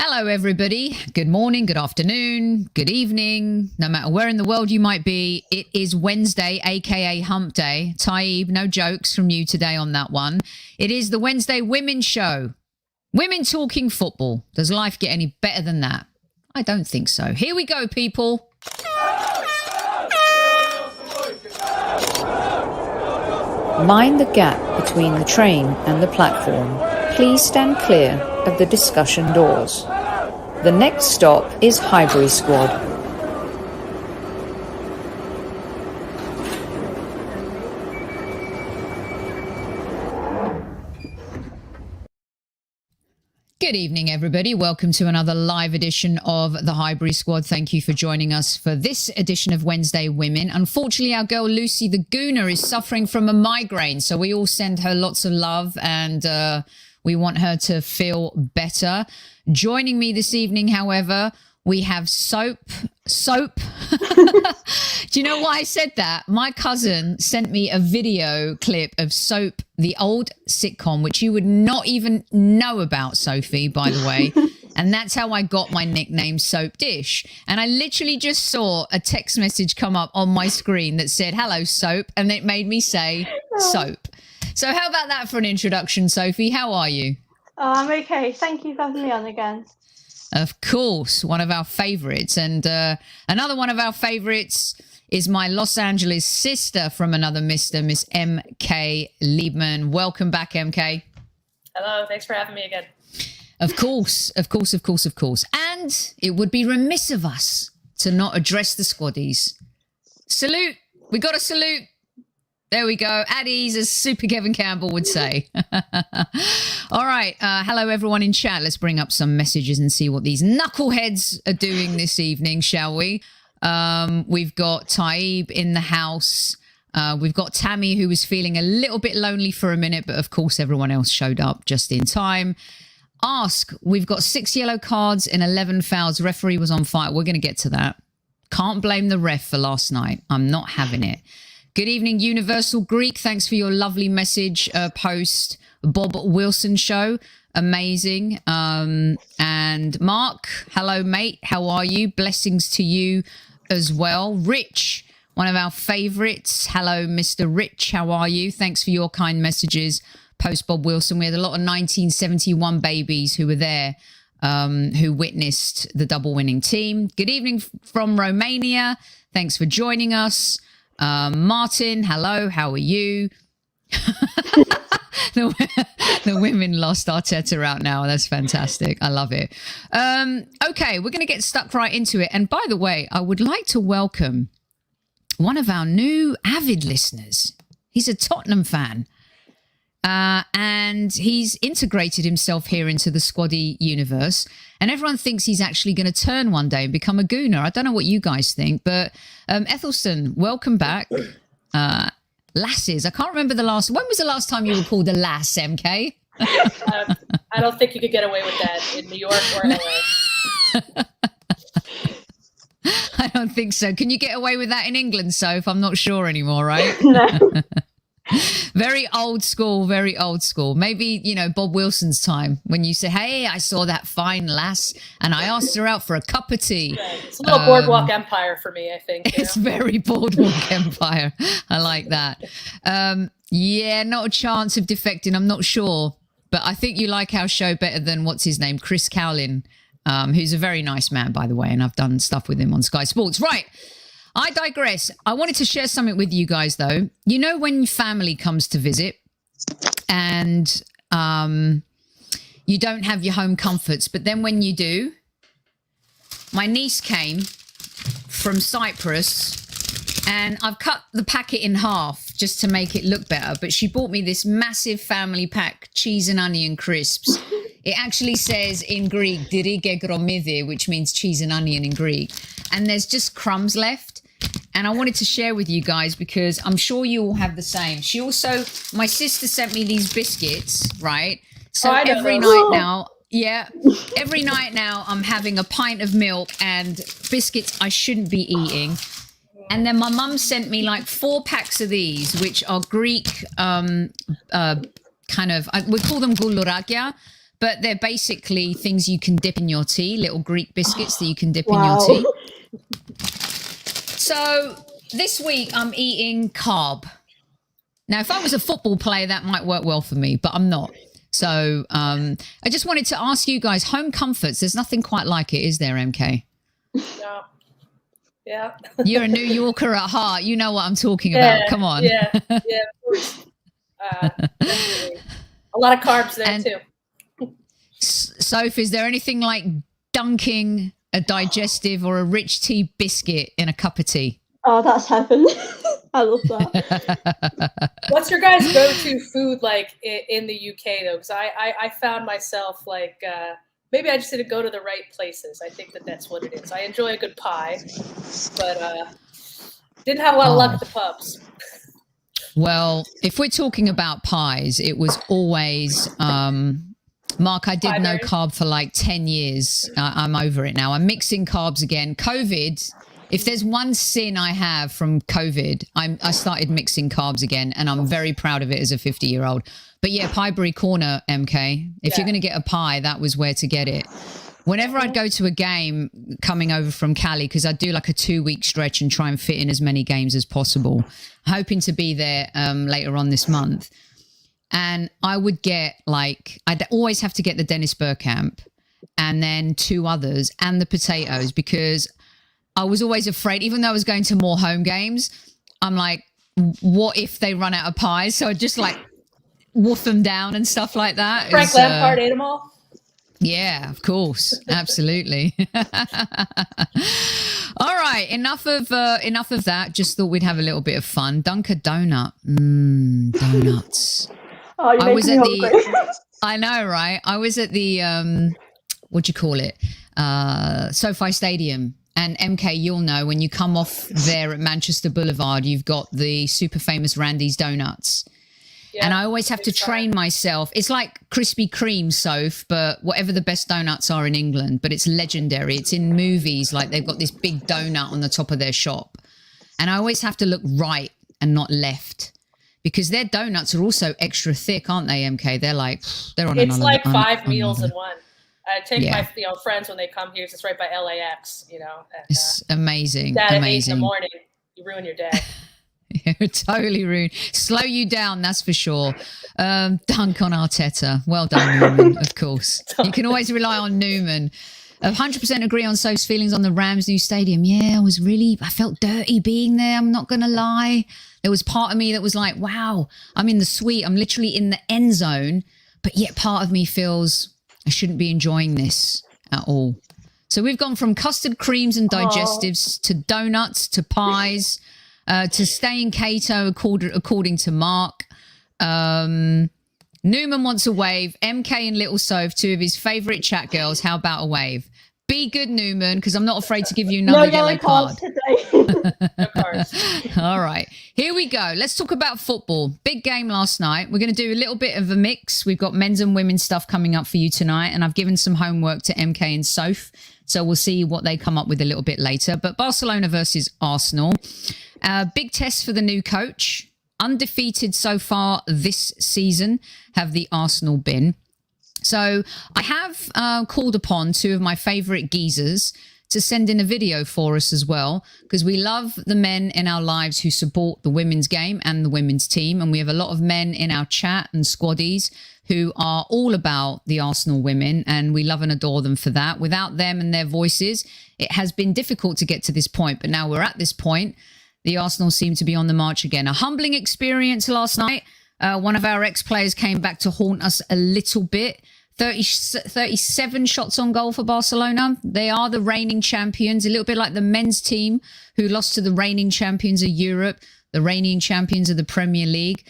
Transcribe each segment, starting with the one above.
Hello, everybody. Good morning, good afternoon, good evening. No matter where in the world you might be, it is Wednesday, aka Hump Day. Taib, no jokes from you today on that one. It is the Wednesday Women's Show. Women talking football. Does life get any better than that? I don't think so. Here we go, people. Mind the gap between the train and the platform. Please stand clear of the discussion doors. The next stop is Highbury Squad. Good evening, everybody. Welcome to another live edition of the Highbury Squad. Thank you for joining us for this edition of Wednesday Women. Unfortunately, our girl Lucy the Gooner is suffering from a migraine, so we all send her lots of love and we want her to feel better. Joining me this evening, however, we have Soap. Do you know why I said that? My cousin sent me a video clip of Soap, the old sitcom, which you would not even know about, Sophie, by the way. And that's how I got my nickname Soap Dish. And I literally just saw a text message come up on my screen that said, "Hello, Soap." And it made me say soap. So how about that for an introduction, Sophie? How are you? Oh, I'm okay. Thank you for having me on again. Of course, one of our favorites. And another one of our favorites is my Los Angeles sister from another mister, Miss MK Liebermann. Welcome back, MK. Hello, thanks for having me again. Of course. And it would be remiss of us to not address the squaddies. Salute. We got a salute. There we go. At ease, as Super Kevin Campbell would say. All right. Hello, everyone in chat. Let's bring up some messages and see what these knuckleheads are doing this evening, shall we? We've got Taib in the house. We've got Tammy, who was feeling a little bit lonely for a minute, but of course, everyone else showed up just in time. Ask, we've got 6 yellow cards and 11 fouls. Referee was on fire. We're going to get to that. Can't blame the ref for last night. I'm not having it. Good evening, Universal Greek. Thanks for your lovely message post Bob Wilson show. Amazing. And Mark, hello, mate. How are you? Blessings to you as well. Rich, one of our favorites. Hello, Mr. Rich. How are you? Thanks for your kind messages post Bob Wilson. We had a lot of 1971 babies who were there, who witnessed the double winning team. Good evening from Romania. Thanks for joining us. Martin, hello, how are you? the women lost Arteta out now. That's fantastic. I love it. Okay, we're going to get stuck right into it. And by the way, I would like to welcome one of our new avid listeners. He's a Tottenham fan. And he's integrated himself here into the Squaddy universe. And everyone thinks he's actually going to turn one day and become a Gooner. I don't know what you guys think, but Ethelston, welcome back. Lasses, I can't remember when was the last time you were called a lass, MK? I don't think you could get away with that in New York or LA. I don't think so. Can you get away with that in England, Soph? I'm not sure anymore, right? No. Very old school, very old school. Maybe, Bob Wilson's time when you say, "Hey, I saw that fine lass and I asked her out for a cup of tea." Right. It's a little Boardwalk Empire for me, I think. It's very Boardwalk Empire. I like that. Yeah, not a chance of defecting. I'm not sure. But I think you like our show better than, what's his name, Chris Cowlin, who's a very nice man, by the way. And I've done stuff with him on Sky Sports. Right. I digress. I wanted to share something with you guys, though. You know, when family comes to visit and you don't have your home comforts, but then when you do, my niece came from Cyprus and I've cut the packet in half just to make it look better. But she bought me this massive family pack, cheese and onion crisps. It actually says in Greek, dirige gromide, which means cheese and onion in Greek. And there's just crumbs left. And I wanted to share with you guys because I'm sure you all have the same. My sister sent me these biscuits, right? So every night now I'm having a pint of milk and biscuits I shouldn't be eating. And then my mum sent me like 4 packs of these, which are Greek we call them goulourakia, but they're basically things you can dip in your tea, little Greek biscuits that you can dip in Wow. your tea. So this week I'm eating carb. Now, if I was a football player, that might work well for me, but I'm not. So I just wanted to ask you guys, home comforts, there's nothing quite like it, is there, MK? No. Yeah. You're a New Yorker at heart. You know what I'm talking about. Come on. Yeah, of course. Definitely. A lot of carbs there, too. Soph, is there anything like dunking a digestive or a rich tea biscuit in a cup of tea? Oh, that's heaven. I love that. What's your guys' go-to food like in the UK though? Because I found myself like maybe I just didn't go to the right places. I think that's what it is. I enjoy a good pie, but didn't have a lot of luck at the pubs. Well, if we're talking about pies, it was always Mark, I did no carb for like 10 years. I'm over it now. I'm mixing carbs again. COVID. If there's one sin I have from COVID, I started mixing carbs again, and I'm very proud of it as a 50-year-old. But yeah, Highbury Corner, MK. If you're going to get a pie, that was where to get it. Whenever I'd go to a game coming over from Cali, because I'd do like a 2-week stretch and try and fit in as many games as possible, hoping to be there later on this month. And I would get like, I'd always have to get the Dennis Burkamp and then 2 others and the potatoes, because I was always afraid, even though I was going to more home games, I'm like, what if they run out of pies? So I'd just like wolf them down and stuff like that. Frank Lampard ate them all? Yeah, of course. Absolutely. All right. Enough of that. Just thought we'd have a little bit of fun. Dunk a donut. Donuts. Oh, you're making me hungry. I know, right? I was at the, what do you call it? SoFi Stadium. And MK, you'll know, when you come off there at Manchester Boulevard, you've got the super famous Randy's Donuts. Yeah, and I always have to train myself. It's like Krispy Kreme, Soph, but whatever the best donuts are in England, but it's legendary. It's in movies, like they've got this big donut on the top of their shop. And I always have to look right and not left, because their donuts are also extra thick, aren't they, MK? They're like, they're on It's like 5 meals in one. I take my friends when they come here. It's right by LAX, And, it's amazing. That at 8 in the morning, you ruin your day. You're totally rude. Slow you down, that's for sure. Dunk on Arteta. Well done, Newman, of course. You can always rely on Newman. 100% agree on Soph's feelings on the Rams' new stadium. Yeah, I felt dirty being there. I'm not going to lie. There was part of me that was like, wow, I'm in the suite. I'm literally in the end zone. But yet part of me feels I shouldn't be enjoying this at all. So we've gone from custard creams and digestives to donuts to pies to staying keto, according to Mark. Newman wants a wave. MK and Little Soph, 2 of his favourite chat girls. How about a wave? Be good, Newman, because I'm not afraid to give you another yellow card. Today. No cards. All right, here we go. Let's talk about football. Big game last night. We're going to do a little bit of a mix. We've got men's and women's stuff coming up for you tonight, and I've given some homework to MK and Soph, so we'll see what they come up with a little bit later. But Barcelona versus Arsenal. Big test for the new coach. Undefeated so far this season have the Arsenal been. So I have called upon 2 of my favourite geezers to send in a video for us as well, because we love the men in our lives who support the women's game and the women's team. And we have a lot of men in our chat and squaddies who are all about the Arsenal women, and we love and adore them for that. Without them and their voices, it has been difficult to get to this point. But now we're at this point. The Arsenal seem to be on the march again. A humbling experience last night. One of our ex-players came back to haunt us a little bit. 37 shots on goal for Barcelona. They are the reigning champions, a little bit like the men's team who lost to the reigning champions of Europe, the reigning champions of the Premier League.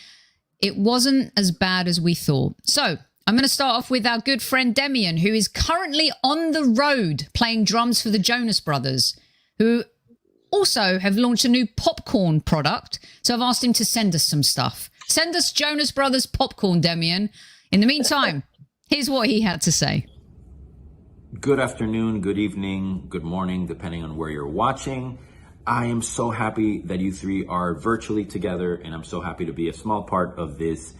It wasn't as bad as we thought. So I'm going to start off with our good friend Demian, who is currently on the road playing drums for the Jonas Brothers, who also have launched a new popcorn product. So I've asked him to send us some stuff. Send us Jonas Brothers popcorn, Demian. In the meantime, here's what he had to say. Good afternoon, good evening, good morning, depending on where you're watching. I am so happy that you 3 are virtually together, and I'm so happy to be a small part of this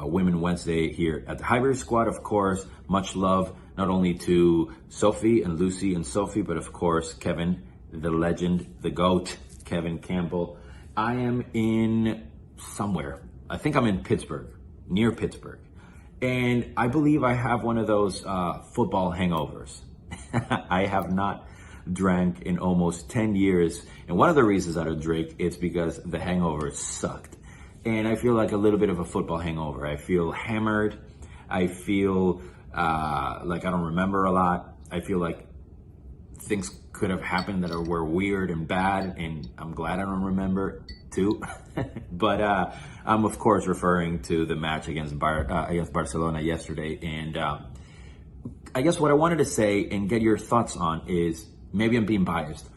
Women Wednesday here at the Highbury squad. Of course, much love not only to Sophie and Lucy and Sophie, but of course, Kevin, the legend, the GOAT, Kevin Campbell. I am in somewhere. I think I'm in Pittsburgh, near Pittsburgh. And I believe I have one of those football hangovers. I have not drank in almost 10 years. And one of the reasons I don't drink is because the hangover sucked. And I feel like a little bit of a football hangover. I feel hammered. I feel like I don't remember a lot. I feel like things could have happened that were weird and bad, and I'm glad I don't remember too. But I'm of course referring to the match against Barcelona yesterday. And I guess what I wanted to say and get your thoughts on is, maybe I'm being biased,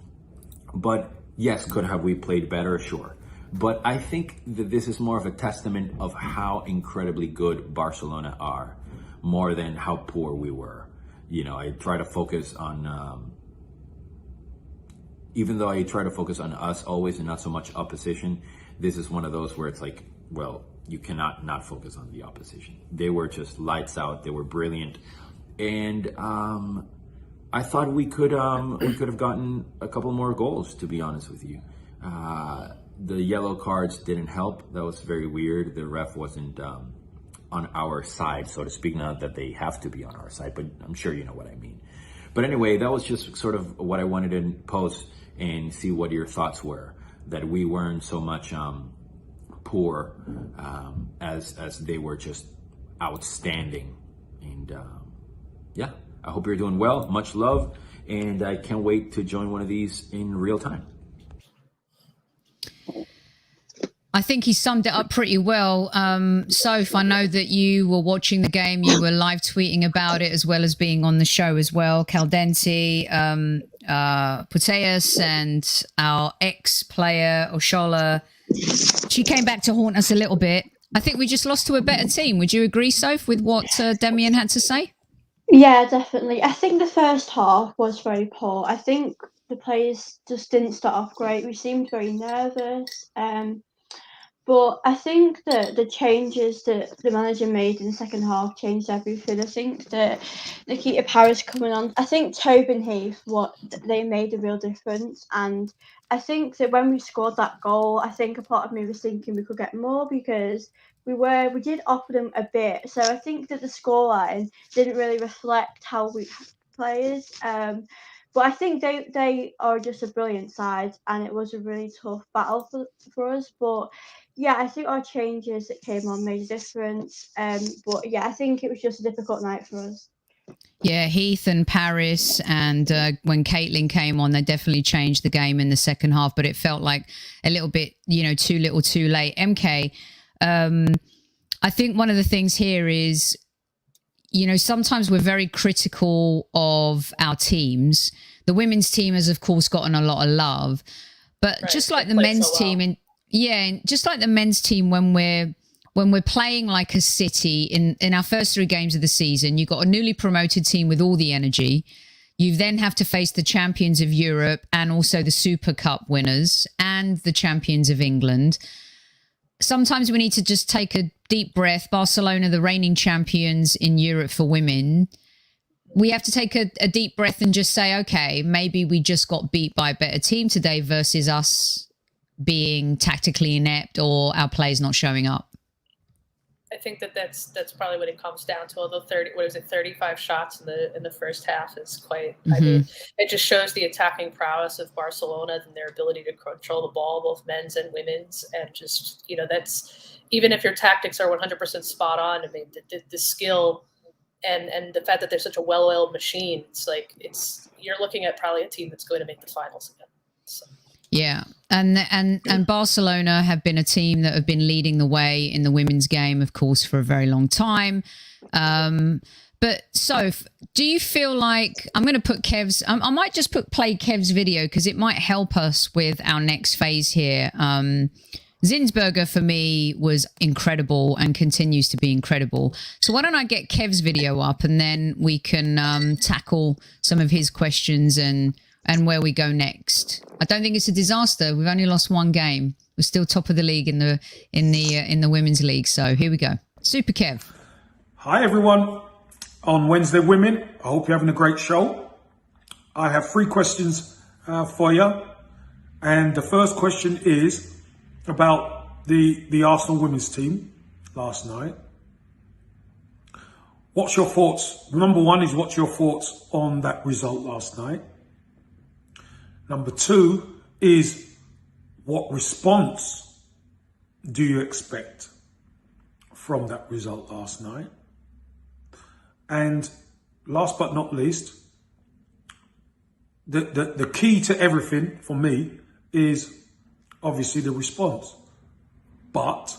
but yes, could have we played better? Sure. But I think that this is more of a testament of how incredibly good Barcelona are, more than how poor we were. You know, I try to focus on, even though I try to focus on us always and not so much opposition, this is one of those where it's like, well, you cannot not focus on the opposition. They were just lights out. They were brilliant. And I thought we could have gotten a couple more goals, to be honest with you. The yellow cards didn't help. That was very weird. The ref wasn't on our side, so to speak. Not that they have to be on our side, but I'm sure you know what I mean. But anyway, that was just sort of what I wanted to post and see what your thoughts were. That we weren't so much poor as they were just outstanding. And yeah, I hope you're doing well. Much love, and I can't wait to join one of these in real time. I think he summed it up pretty well. Soph, I know that you were watching the game. You were live tweeting about it as well as being on the show as well. Caldenti, Puteas, and our ex-player, Oshola. She came back to haunt us a little bit. I think we just lost to a better team. Would you agree, Soph, with what Demian had to say? Yeah, definitely. I think the first half was very poor. I think the players just didn't start off great. We seemed very nervous. But I think that the changes that the manager made in the second half changed everything. I think that Nikita Paris coming on, I think Tobin Heath, they made a real difference. And I think that when we scored that goal, I think a part of me was thinking we could get more, because we did offer them a bit. So I think that the scoreline didn't really reflect how we players. But I think they are just a brilliant side, and it was a really tough battle for us. But yeah, I think our changes that came on made a difference. But yeah, I think it was just a difficult night for us. Yeah, Heath and Paris, and when Caitlin came on, they definitely changed the game in the second half, but it felt like a little bit, too little too late. MK, I think one of the things here is, sometimes we're very critical of our teams. The women's team has, of course, gotten a lot of love, but right, just like the men's team, and just like the men's team, when we're playing like a City in our first 3 games of the season, you've got a newly promoted team with all the energy. You then have to face the champions of Europe and also the Super Cup winners and the champions of England. Sometimes we need to just take a deep breath. Barcelona, the reigning champions in Europe for women, we have to take a deep breath and just say, okay, maybe we just got beat by a better team today versus us being tactically inept or our players not showing up. I think that's probably what it comes down to. Although 35 shots in the first half is quite. I mean, it just shows the attacking prowess of Barcelona and their ability to control the ball, both men's and women's, and just that's, even if your tactics are 100% spot on. I mean, the skill and the fact that they're such a well-oiled machine. It's like you're looking at probably a team that's going to make the finals again. So. Yeah, and Barcelona have been a team that have been leading the way in the women's game, of course, for a very long time. But Soph, do you feel like, I'm going to put Kev's, I might just play Kev's video because it might help us with our next phase here. Zinsberger for me was incredible and continues to be incredible. So why don't I get Kev's video up and then we can tackle some of his questions and where we go next. I don't think it's a disaster. We've only lost 1 game. We're still top of the league in the women's league. So here we go. Super Kev. Hi everyone. On Wednesday Women, I hope you're having a great show. I have 3 questions for you. And the first question is about the Arsenal women's team last night. What's your thoughts? Number 1 is, what's your thoughts on that result last night? Number 2 is, what response do you expect from that result last night? And last but not least, the key to everything for me is obviously the response. But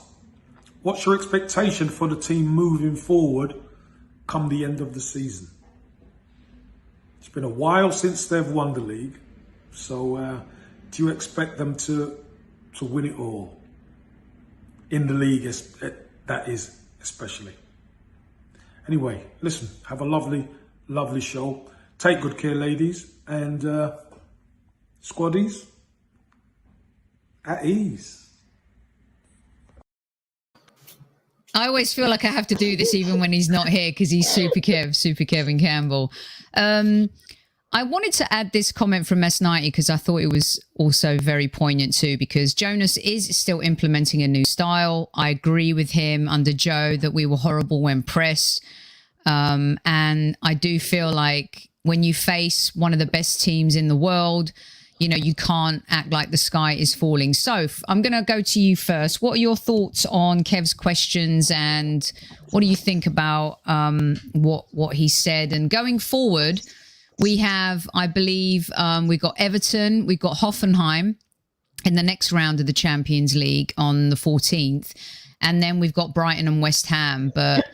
what's your expectation for the team moving forward come the end of the season? It's been a while since they've won the league. So do you expect them to win it all? In the league, that is, especially. Anyway, listen, have a lovely, lovely show. Take good care, ladies, and squaddies, at ease. I always feel like I have to do this even when he's not here because he's Super Kevin Campbell. I wanted to add this comment from S90 because I thought it was also very poignant too, because Jonas is still implementing a new style. I agree with him under Joe that we were horrible when pressed. And I do feel like when you face one of the best teams in the world, you know, you can't act like the sky is falling. So I'm going to go to you first. What are your thoughts on Kev's questions, and what do you think about what he said? And going forward, we have, I believe, we've got Everton, we've got Hoffenheim in the next round of the Champions League on the 14th. And then we've got Brighton and West Ham. But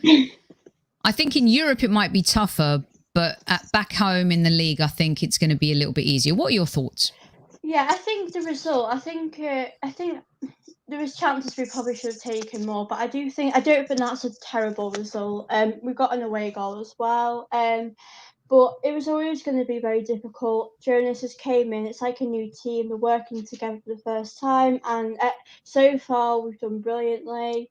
I think in Europe it might be tougher, but back home in the league, I think it's going to be a little bit easier. What are your thoughts? Yeah, I think the result, I think there was chances we probably should have taken more, but I don't think that's a terrible result. We got an away goal as well. But it was always going to be very difficult. Jonas has came in. It's like a new team. We're working together for the first time. And so far, we've done brilliantly.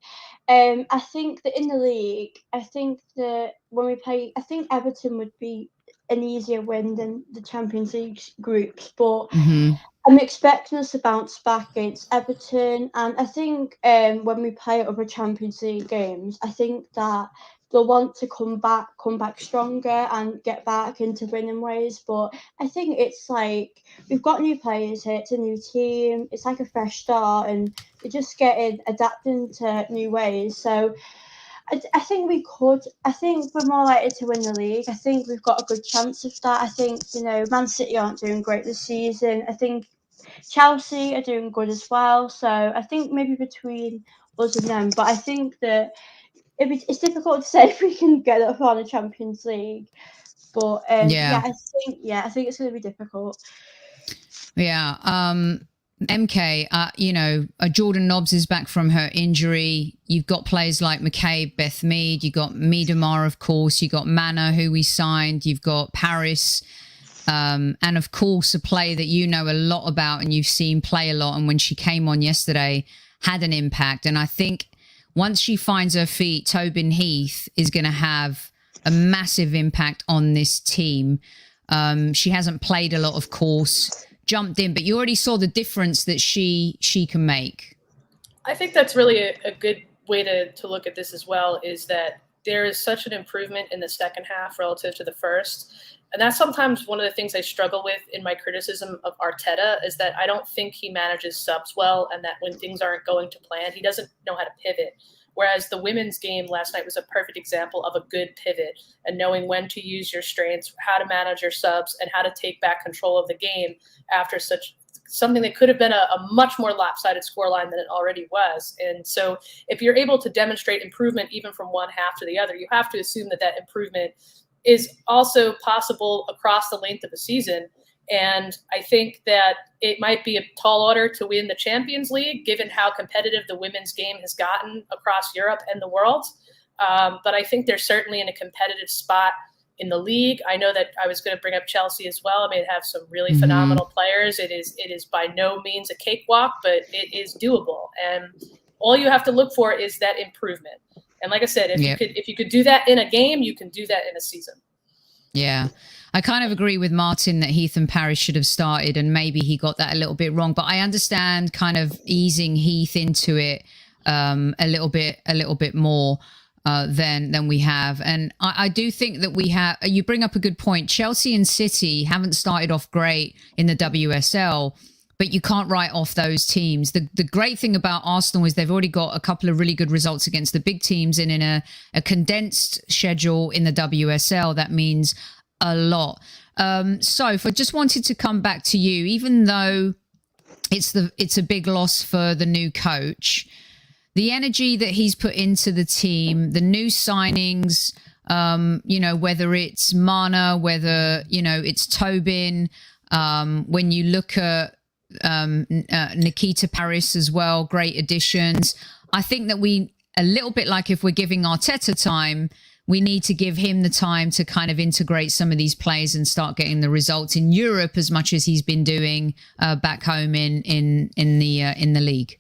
I think that in the league, I think that when we play, I think Everton would be an easier win than the Champions League groups. But I'm expecting us to bounce back against Everton. And I think when we play other Champions League games, I think that they'll want to come back stronger and get back into winning ways. But I think it's like we've got new players here, it's a new team, it's like a fresh start, and we're just adapting to new ways. So I think we could. I think we're more likely to win the league. I think we've got a good chance of that. I think, you know, Man City aren't doing great this season. I think Chelsea are doing good as well. So I think maybe between us and them. But I think that it's difficult to say if we can get up on the Champions League, but I think it's going to be difficult. Yeah, MK, you know, Jordan Nobbs is back from her injury. You've got players like McCabe, Beth Mead. You've got Miedemar, of course. You've got Manor, who we signed. You've got Paris, and of course, a player that you know a lot about and you've seen play a lot. And when she came on yesterday, had an impact. And I think once she finds her feet, Tobin Heath is going to have a massive impact on this team. She hasn't played a lot, of course, jumped in, but you already saw the difference that she can make. I think that's really a good way to look at this as well, is that there is such an improvement in the second half relative to the first. And that's sometimes one of the things I struggle with in my criticism of Arteta, is that I don't think he manages subs well, and that when things aren't going to plan, he doesn't know how to pivot. Whereas the women's game last night was a perfect example of a good pivot and knowing when to use your strengths, how to manage your subs, and how to take back control of the game after something that could have been a much more lopsided scoreline than it already was. And so if you're able to demonstrate improvement even from one half to the other, you have to assume that improvement is also possible across the length of a season. And I think that it might be a tall order to win the Champions League, given how competitive the women's game has gotten across Europe and the world. But I think they're certainly in a competitive spot in the league. I know that I was going to bring up Chelsea as well. I mean, it have some really phenomenal players. It is by no means a cakewalk, but it is doable. And all you have to look for is that improvement. And like I said, Yep. if you could do that in a game, you can do that in a season. Yeah. I kind of agree with Martin that Heath and Paris should have started, and maybe he got that a little bit wrong. But I understand kind of easing Heath into it a little bit more than we have. And I do think that we have. You bring up a good point. Chelsea and City haven't started off great in the WSL, but you can't write off those teams. The great thing about Arsenal is they've already got a couple of really good results against the big teams, and in a condensed schedule in the WSL, that means a lot. Soph, I just wanted to come back to you, even though it's a big loss for the new coach. The energy that he's put into the team, the new signings, whether it's Mana, whether, it's Tobin, when you look at Nikita Paris as well, great additions. I think that a little bit like if we're giving Arteta time, we need to give him the time to kind of integrate some of these players and start getting the results in Europe as much as he's been doing back home in the league.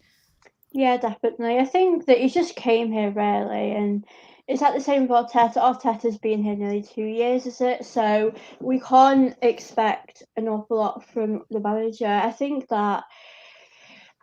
Yeah, definitely. I think that he just came here really, and it's like the same with Arteta. Arteta's been here nearly 2 years, is it? So we can't expect an awful lot from the manager. I think that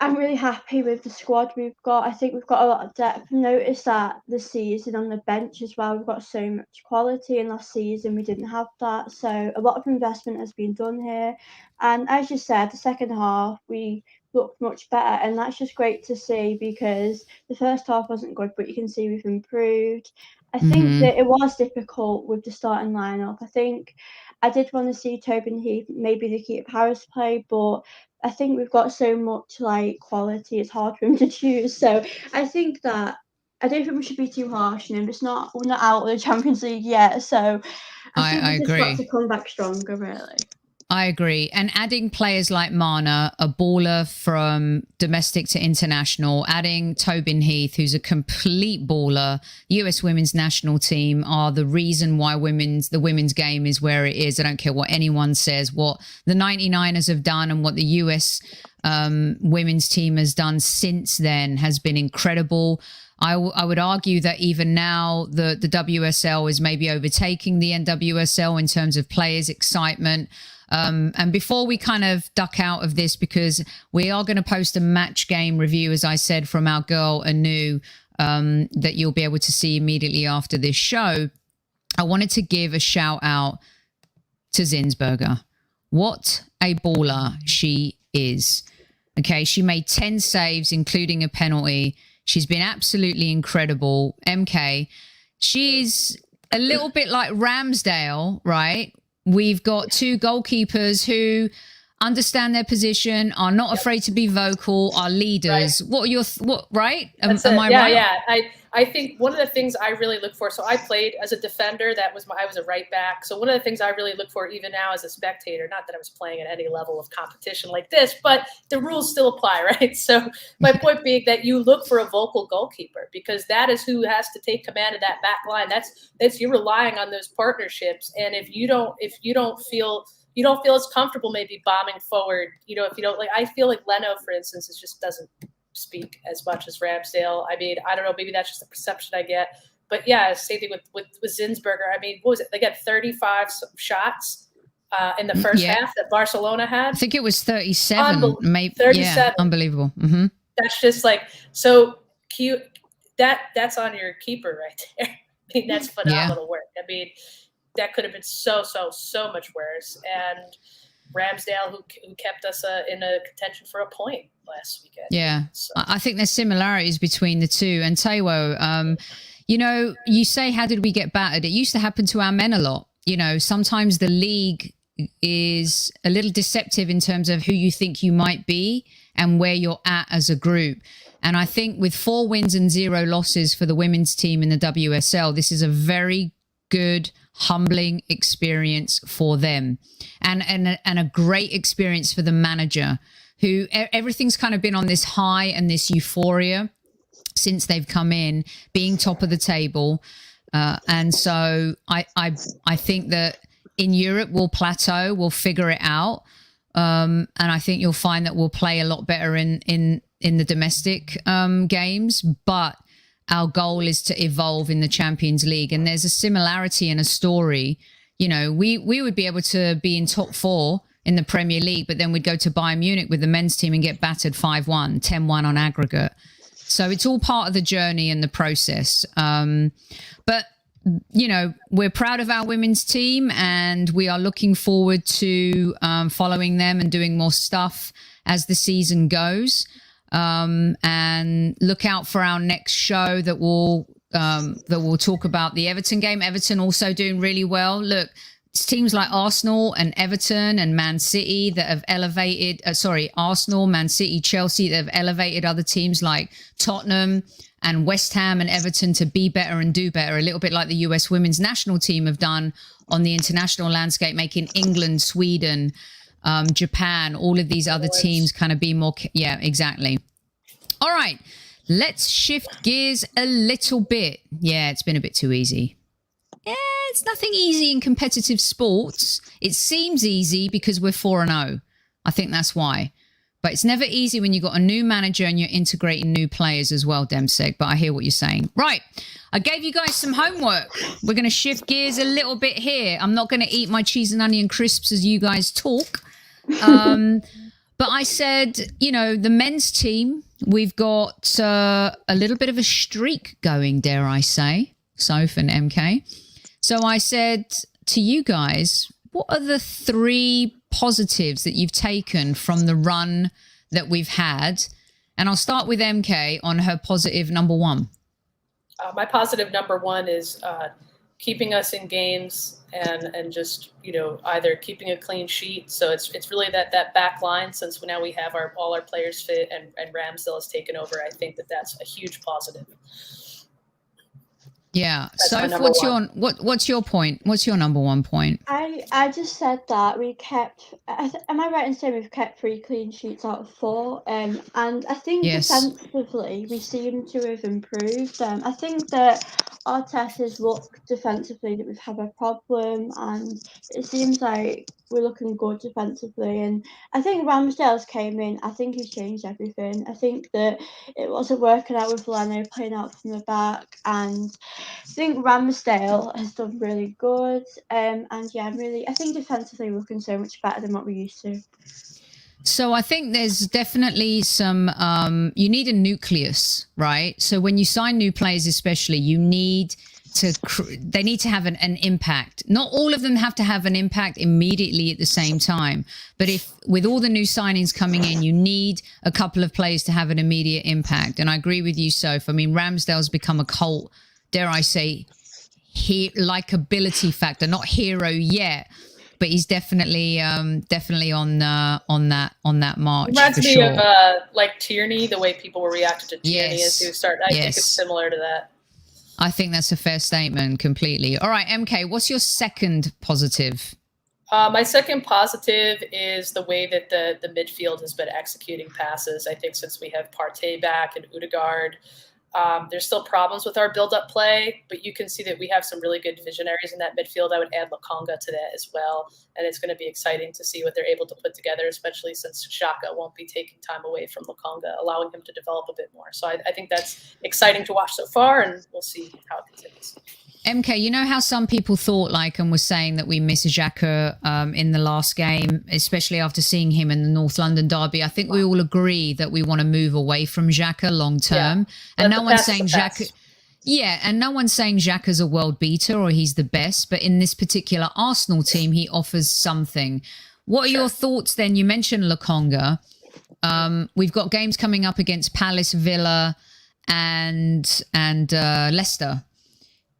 I'm really happy with the squad we've got. I think we've got a lot of depth. Notice that this season on the bench as well, we've got so much quality, and last season we didn't have that. So a lot of investment has been done here. And as you said, the second half, we looked much better, and that's just great to see, because the first half wasn't good, but you can see we've improved. I think that it was difficult with the starting lineup. I think I did want to see Tobin Heath, maybe Nikita Paris play, but I think we've got so much quality, it's hard for him to choose. So I think that I don't think we should be too harsh on him. We're not out of the Champions League yet, so I think we've just got to come back stronger, really. I agree. And adding players like Mana, a baller from domestic to international, adding Tobin Heath, who's a complete baller, US women's national team, are the reason why the women's game is where it is. I don't care what anyone says. What the 99ers have done and what the US women's team has done since then has been incredible. I would argue that even now the WSL is maybe overtaking the NWSL in terms of players' excitement. And before we kind of duck out of this, because we are going to post a match game review, as I said, from our girl Anu, that you'll be able to see immediately after this show, I wanted to give a shout out to Zinsberger. What a baller she is. Okay, she made 10 saves, including a penalty. She's been absolutely incredible. MK, she's a little bit like Ramsdale, right? We've got two goalkeepers who understand their position, are not afraid to be vocal, are leaders. Right. What are your right? Am I right? Yeah. I think one of the things I really look for, so I played as a defender, I was a right back. So one of the things I really look for even now as a spectator, not that I was playing at any level of competition like this, but the rules still apply, right? So my point being that you look for a vocal goalkeeper, because that is who has to take command of that back line. That's you're relying on those partnerships. And if you don't feel as comfortable maybe bombing forward, if you don't I feel like Leno, for instance, just doesn't speak as much as Ramsdale. I mean, I don't know, maybe that's just the perception I get. But yeah, same thing with Zinsberger. I mean, what was it? They got 35 shots in the first half that Barcelona had. I think it was 37. Maybe 37. Yeah, unbelievable. Mm-hmm. That's just so cute. That's on your keeper right there. I mean, that's phenomenal work. I mean, that could have been so much worse. And Ramsdale, who kept us in a contention for a point last weekend. Yeah, so. I think there's similarities between the two. And Taiwo, you say, how did we get battered? It used to happen to our men a lot. Sometimes the league is a little deceptive in terms of who you think you might be and where you're at as a group. And I think with 4 wins and 0 losses for the women's team in the WSL, this is a very good, humbling experience for them, and a great experience for the manager, who everything's kind of been on this high and this euphoria since they've come in, being top of the table. And so I think that in Europe we'll plateau, we'll figure it out. And I think you'll find that we'll play a lot better in the domestic games. But our goal is to evolve in the Champions League. And there's a similarity in a story. You know, we would be able to be in top 4 in the Premier League, but then we'd go to Bayern Munich with the men's team and get battered 5-1, 10-1 on aggregate. So it's all part of the journey and the process. But, you know, we're proud of our women's team, and we are looking forward to following them and doing more stuff as the season goes. And look out for our next show that will talk about the Everton game. Everton also doing really well. Look, it's teams like Arsenal and Everton and Man City that have elevated, Arsenal, Man City, Chelsea that have elevated other teams like Tottenham and West Ham and Everton to be better and do better, a little bit like the US women's national team have done on the international landscape, making England, Sweden, Japan, all of these other teams kind of be more. Yeah, exactly. All right, let's shift gears a little bit. Yeah, it's been a bit too easy. Yeah, it's nothing easy in competitive sports. It seems easy because we're 4-0. I think that's why. But it's never easy when you've got a new manager and you're integrating new players as well, Demseg. But I hear what you're saying. Right, I gave you guys some homework. We're going to shift gears a little bit here. I'm not going to eat my cheese and onion crisps as you guys talk. But I said, you know, the men's team, we've got a little bit of a streak going, dare I say, Soph and MK. So I said to you guys, what are the 3 positives that you've taken from the run that we've had? And I'll start with MK on her positive number 1. My positive number 1 is keeping us in games and just, you know, either keeping a clean sheet. So it's really that back line, since now we have all our players fit and Ramsdale has taken over. I think that's a huge positive. Yeah. So what's your point? What's your number 1 point? I just said that we kept. Am I right in saying we've kept 3 clean sheets out of 4? And I think defensively we seem to have improved. I think that Arteta's look defensively that we've had a problem, and it seems like we're looking good defensively. And I think Ramsdale's came in. I think he's changed everything. I think that it wasn't working out with Leno playing out from the back, and I think Ramsdale has done really good. And yeah, I think defensively we're looking so much better than what we used to. So I think there's definitely some, you need a nucleus, right? So when you sign new players, especially, you need to, they need to have an impact. Not all of them have to have an impact immediately at the same time. But if with all the new signings coming in, you need a couple of players to have an immediate impact. And I agree with you, Soph. I mean, Ramsdale's become a cult, dare I say, likability factor, not hero yet. But he's definitely on that march. Reminds for me sure. of like Tierney, the way people were reacting to Tierney as he was starting. I think it's similar to that. I think that's a fair statement, completely. All right, MK, what's your second positive? My second positive is the way that the midfield has been executing passes. I think since we have Partey back and Odegaard, there's still problems with our build-up play, but you can see that we have some really good visionaries in that midfield. I would add Lokonga to that as well, and it's going to be exciting to see what they're able to put together, especially since Xhaka won't be taking time away from Lokonga, allowing him to develop a bit more. So I think that's exciting to watch so far, and we'll see how it continues. MK, you know how some people thought and was saying that we miss Xhaka in the last game, especially after seeing him in the North London derby. I think we all agree that we want to move away from Xhaka long term. Yeah. And no one's saying Xhaka. Yeah, and no one's saying Xhaka's a world beater or he's the best, but in this particular Arsenal team, he offers something. What are your thoughts then? You mentioned Lokonga. We've got games coming up against Palace, Villa, and Leicester.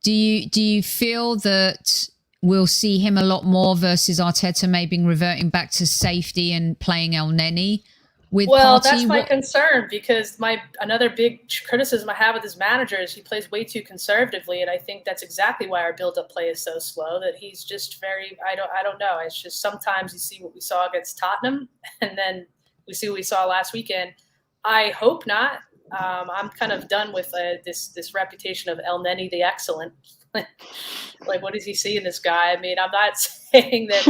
Do you feel that we'll see him a lot more versus Arteta maybe reverting back to safety and playing El Neni with Partey? That's my concern, because another big criticism I have with his manager is he plays way too conservatively, and I think that's exactly why our build-up play is so slow, that he's just very I don't know. It's just sometimes you see what we saw against Tottenham, and then we see what we saw last weekend. I hope not. I'm kind of done with this reputation of El Neni the Excellent. Like, what does he see in this guy? I mean, I'm not saying that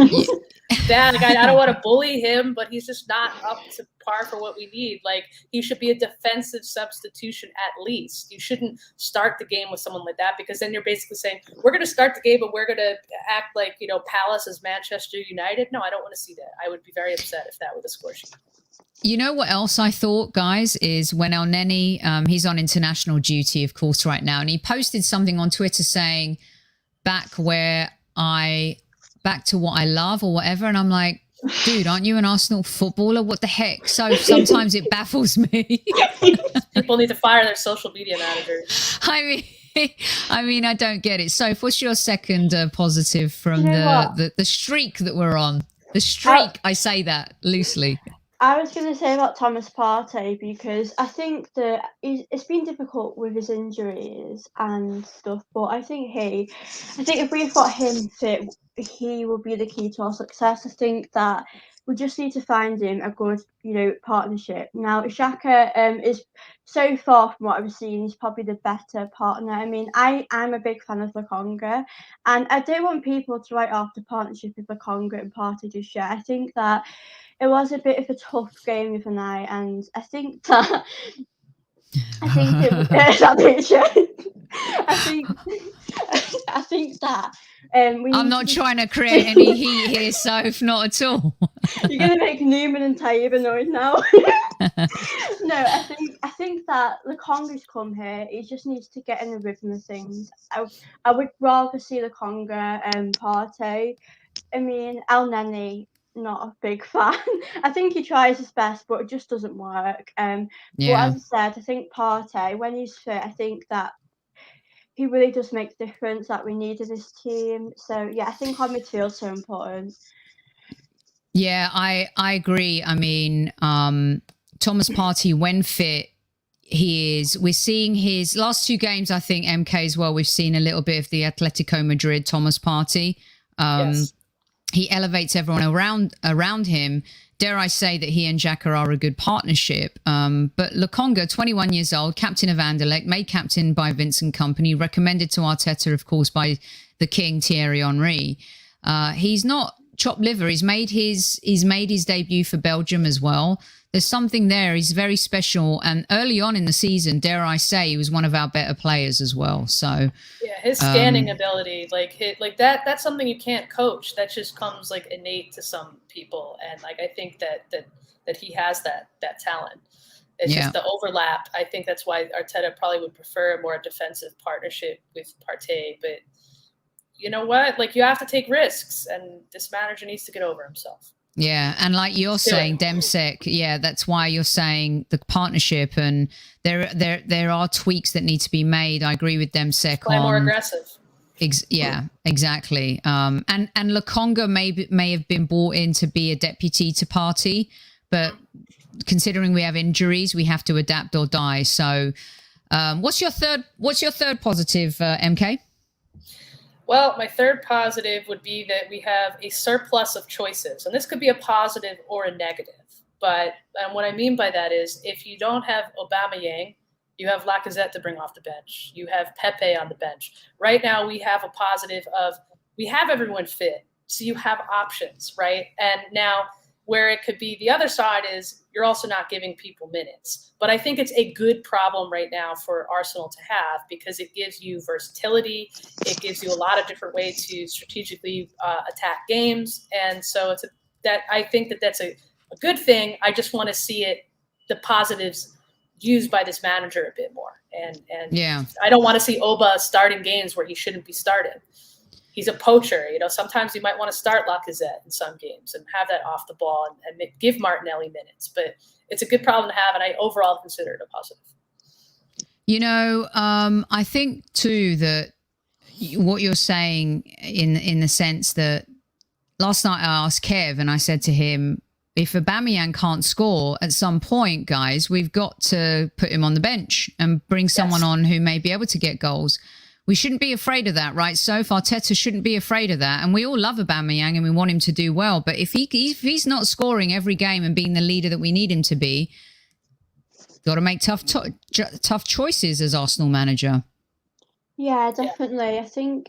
bad. Like, I don't want to bully him, but he's just not up to par for what we need. Like, he should be a defensive substitution at least. You shouldn't start the game with someone like that, because then you're basically saying, we're going to start the game, but we're going to act like, Palace is Manchester United. No, I don't want to see that. I would be very upset if that were the score sheet. You know what else I thought, guys, is when El Neni, he's on international duty, of course, right now, and he posted something on Twitter saying, back to what I love or whatever. And I'm like, dude, aren't you an Arsenal footballer? What the heck? So sometimes it baffles me. People need to fire their social media managers. I mean, I don't get it. So what's your second positive from the streak that we're on? The streak, I say that loosely. I was going to say about Thomas Partey, because I think that it's been difficult with his injuries and stuff, but I think if we've got him fit, he will be the key to our success. I think that we just need to find him a good, partnership. Now, Xhaka is, so far from what I've seen, he's probably the better partner. I mean, I'm a big fan of Lokonga, and I don't want people to write off the partnership with Lokonga and Partey just yet. I think that it was a bit of a tough game with an eye, and I think that I'm not trying to create any heat here, Soph, not at all. You're going to make Newman and Tayyip annoyed now. No, I think that Lokonga's come here. He just needs to get in the rhythm of things. I would rather see Lokonga and Partey. I mean, El Neni, not a big fan. I think he tries his best, but it just doesn't work. But as I said, I think Partey, when he's fit, I think that he really does make the difference that we need in this team. So yeah, I think our midfield's so important. Yeah, I agree. I mean, Thomas Partey, when fit, we're seeing his last two games, I think, MK as well, we've seen a little bit of the Atletico Madrid Thomas Partey. Yes. He elevates everyone around him. Dare I say that he and Xhaka are a good partnership. But Lokonga, 21 years old, captain of Anderlecht, made captain by Vincent Kompany, recommended to Arteta, of course, by the king, Thierry Henry. He's not chopped liver. He's made his debut for Belgium as well. There's something there. He's very special. And early on in the season, dare I say, he was one of our better players as well. So yeah, his scanning ability, that's something you can't coach. That just comes like innate to some people. And like, I think that he has that talent. It's just the overlap. I think that's why Arteta probably would prefer a more defensive partnership with Partey. But you know what? Like, you have to take risks, and this manager needs to get over himself. Yeah, and like you're saying, Demsek, that's why you're saying the partnership, and there are tweaks that need to be made. I agree with Demsek. Play more aggressive. Yeah, exactly. And Lokonga may have been brought in to be a deputy to Partey, but considering we have injuries, we have to adapt or die. So, what's your third positive, MK? Well, my third positive would be that we have a surplus of choices. And this could be a positive or a negative. But what I mean by that is, if you don't have Aubameyang, you have Lacazette to bring off the bench. You have Pepe on the bench. Right now, we have a positive of we have everyone fit. So you have options, right? And now where it could be the other side is you're also not giving people minutes. But I think it's a good problem right now for Arsenal to have, because it gives you versatility. It gives you a lot of different ways to strategically attack games. And so I think that's a good thing. I just want to see the positives used by this manager a bit more. And I don't want to see Oba starting games where he shouldn't be started. He's a poacher. Sometimes you might want to start Lacazette in some games and have that off the ball and give Martinelli minutes. But it's a good problem to have, and I overall consider it a positive. I think too that what you're saying in the sense that last night I asked Kev and I said to him, if Aubameyang can't score at some point, guys, we've got to put him on the bench and bring someone on who may be able to get goals. We shouldn't be afraid of that, right? So Arteta shouldn't be afraid of that. And we all love Aubameyang and we want him to do well. But if he's not scoring every game and being the leader that we need him to be, got to make tough choices as Arsenal manager. Yeah, definitely. I think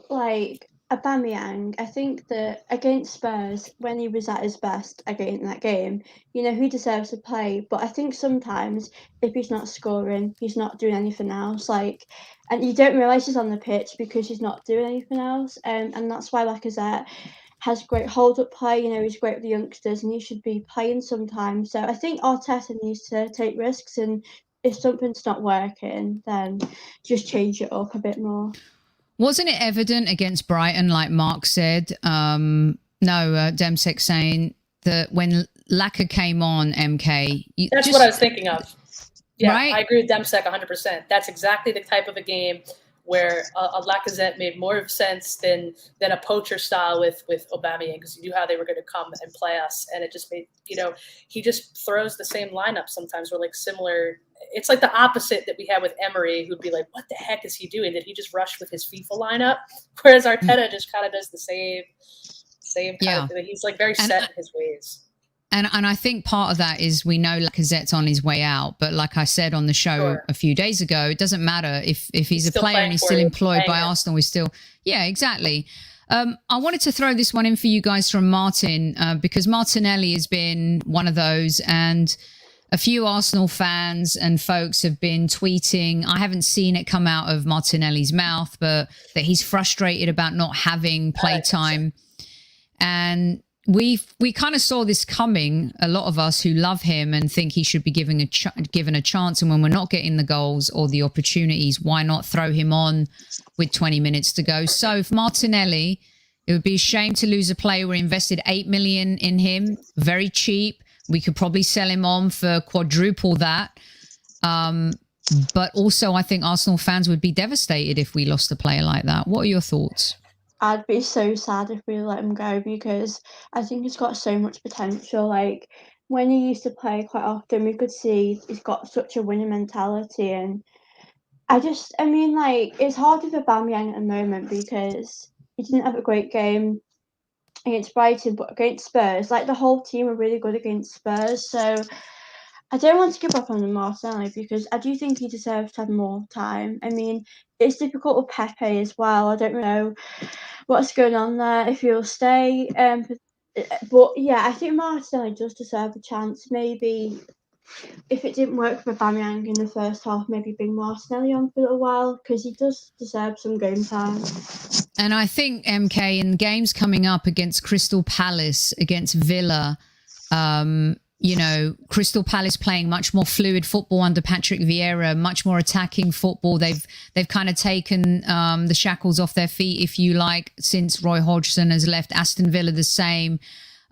like Aubameyang, I think that against Spurs, when he was at his best again in that game, you know, he deserves to play. But I think sometimes if he's not scoring, he's not doing anything else. Like, and you don't realise he's on the pitch because he's not doing anything else. And that's why Lacazette has great hold-up play. You know, he's great with the youngsters, and he should be playing sometimes. So I think Arteta needs to take risks, and if something's not working, then just change it up a bit more. Wasn't it evident against Brighton, like Mark said? Demsek saying that when Laka came on, MK... That's what I was thinking of. Yeah, right? I agree with Demsek 100%. That's exactly the type of a game where a Lacazette made more sense than a poacher style with Aubameyang, because you knew how they were going to come and play us. And it just made, you know, he just throws the same lineup sometimes. We're like similar. It's like the opposite that we had with Emery, who'd be like, what the heck is he doing? Did he just rush with his FIFA lineup? Whereas Arteta just kind of does the same kind of thing. He's like very set in his ways. And I think part of that is we know Lacazette's on his way out. But like I said on the show a few days ago, it doesn't matter if he's a player and he's still employed by Arsenal. We're still, exactly. I wanted to throw this one in for you guys from Martin, because Martinelli has been one of those, and a few Arsenal fans and folks have been tweeting. I haven't seen it come out of Martinelli's mouth, but that he's frustrated about not having playtime. And we kind of saw this coming, a lot of us who love him and think he should be given a chance. And when we're not getting the goals or the opportunities, why not throw him on with 20 minutes to go? So for Martinelli, it would be a shame to lose a player. We invested 8 million in him, very cheap. We could probably sell him on for quadruple that. But also, I think Arsenal fans would be devastated if we lost a player like that. What are your thoughts? I'd be so sad if we let him go, because I think he's got so much potential. Like, when he used to play quite often, we could see he's got such a winning mentality. And I mean, like, it's hard with Aubameyang at the moment because he didn't have a great game against Brighton, but against Spurs, like, the whole team are really good against Spurs. So I don't want to give up on Martinelli because I do think he deserves to have more time. I mean, it's difficult with Pepe as well. I don't know what's going on there, if he'll stay. But yeah, I think Martinelli does deserve a chance. Maybe if it didn't work for Aubameyang in the first half, maybe bring Martinelli on for a little while, because he does deserve some game time. And I think, MK, in games coming up against Crystal Palace, against Villa, you know, Crystal Palace playing much more fluid football under Patrick Vieira, much more attacking football. They've kind of taken the shackles off their feet, if you like, since Roy Hodgson has left. Aston Villa the same.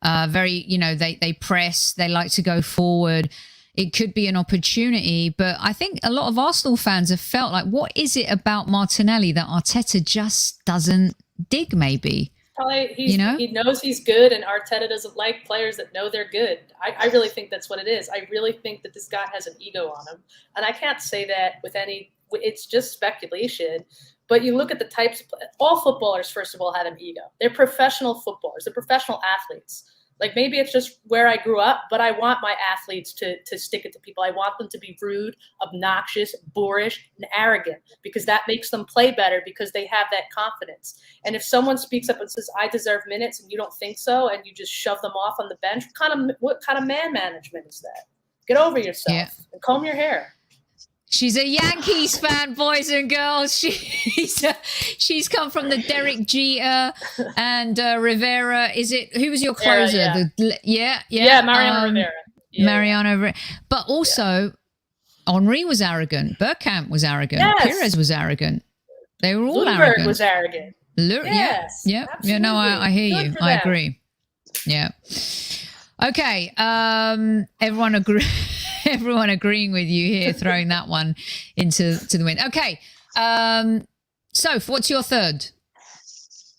Very, you know, they press, they like to go forward. It could be an opportunity, but I think a lot of Arsenal fans have felt like, what is it about Martinelli that Arteta just doesn't dig, maybe? Probably he knows he's good, and Arteta doesn't like players that know they're good. I really think that's what it is. I really think that this guy has an ego on him. And I can't say that with it's just speculation. But you look at the types of all footballers, first of all, have an ego. They're professional footballers. They're professional athletes. Like, maybe it's just where I grew up, but I want my athletes to stick it to people. I want them to be rude, obnoxious, boorish, and arrogant, because that makes them play better, because they have that confidence. And if someone speaks up and says, I deserve minutes, and you don't think so, and you just shove them off on the bench, what kind of man management is that? Get over yourself and comb your hair. She's a Yankees fan, boys and girls. She's come from the Derek Jeter and Rivera. Who was your closer? Mariano Rivera. Mariano Rivera. But also, Henry was arrogant. Bergkamp was arrogant. Yes. Perez was arrogant. They were all Lundberg arrogant. was arrogant. Yes. Yeah. No, I hear you. I agree. Yeah. Okay. Everyone agreeing with you here, throwing that one into the wind. Okay. Soph, what's your third?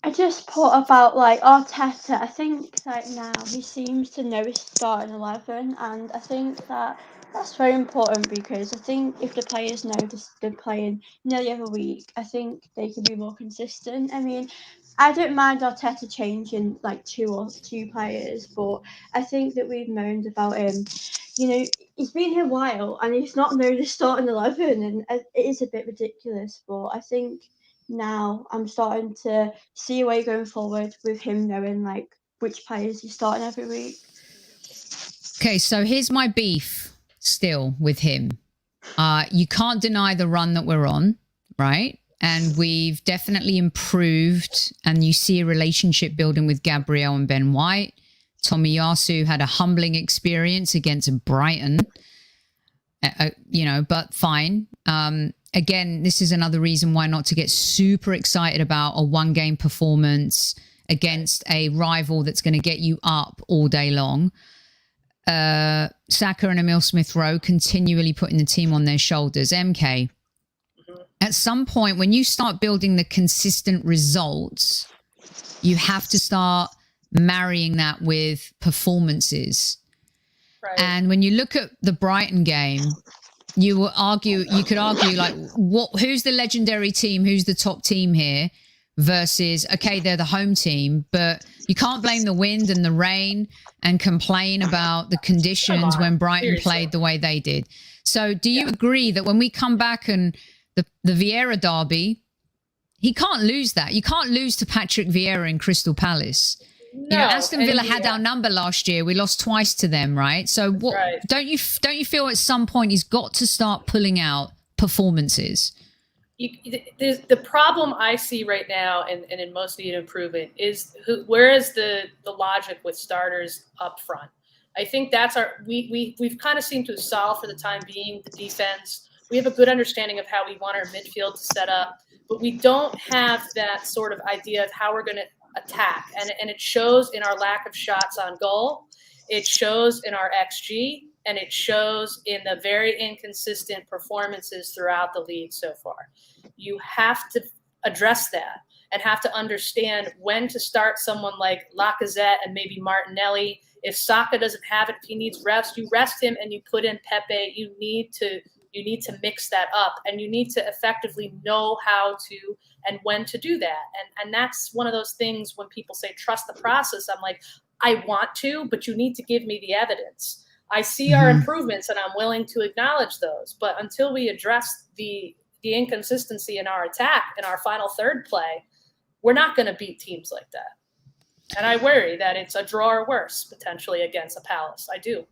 I just put about, like, Arteta. I think, like, now he seems to know his starting 11, and I think that's very important, because I think if the players know they're playing nearly every week, I think they can be more consistent. I mean, I don't mind Arteta changing like two players, but I think that we've moaned about him. You know, he's been here a while and he's not known the starting 11, and it is a bit ridiculous. But I think now I'm starting to see a way going forward with him knowing like which players he's starting every week. Okay, so here's my beef still with him. You can't deny the run that we're on, right? And we've definitely improved, and you see a relationship building with Gabriel and Ben White. Tomiyasu had a humbling experience against Brighton, but fine. Again, this is another reason why not to get super excited about a one-game performance against a rival that's going to get you up all day long. Saka and Emile Smith-Rowe continually putting the team on their shoulders. MK, at some point when you start building the consistent results, you have to start marrying that with performances. Right. And when you look at the Brighton game, you could argue like, who's the legendary team? Who's the top team here? Versus, okay, they're the home team, but you can't blame the wind and the rain and complain about the conditions when Brighton played the way they did. So do you agree that when we come back and the Vieira derby, he can't lose that? You can't lose to Patrick Vieira in Crystal Palace. No, Aston Villa had our number last year. We lost twice to them, right? So what? Right. Don't you feel at some point he's got to start pulling out performances? The problem I see right now, and in most need improvement, is where is the logic with starters up front? I think that's we've kind of seemed to solve for the time being the defense. We have a good understanding of how we want our midfield to set up, but we don't have that sort of idea of how we're going to attack, and it shows in our lack of shots on goal. It shows in our XG, and it shows in the very inconsistent performances throughout the league so far. You have to address that and have to understand when to start someone like Lacazette and maybe Martinelli. If Saka doesn't have it, if he needs rest, you rest him and you put in Pepe. You need to mix that up, and you need to effectively know how to and when to do that. And that's one of those things when people say trust the process. I'm like, I want to, but you need to give me the evidence. I see our improvements and I'm willing to acknowledge those. But until we address the inconsistency in our attack in our final third play, we're not going to beat teams like that. And I worry that it's a draw or worse potentially against a Palace. I do.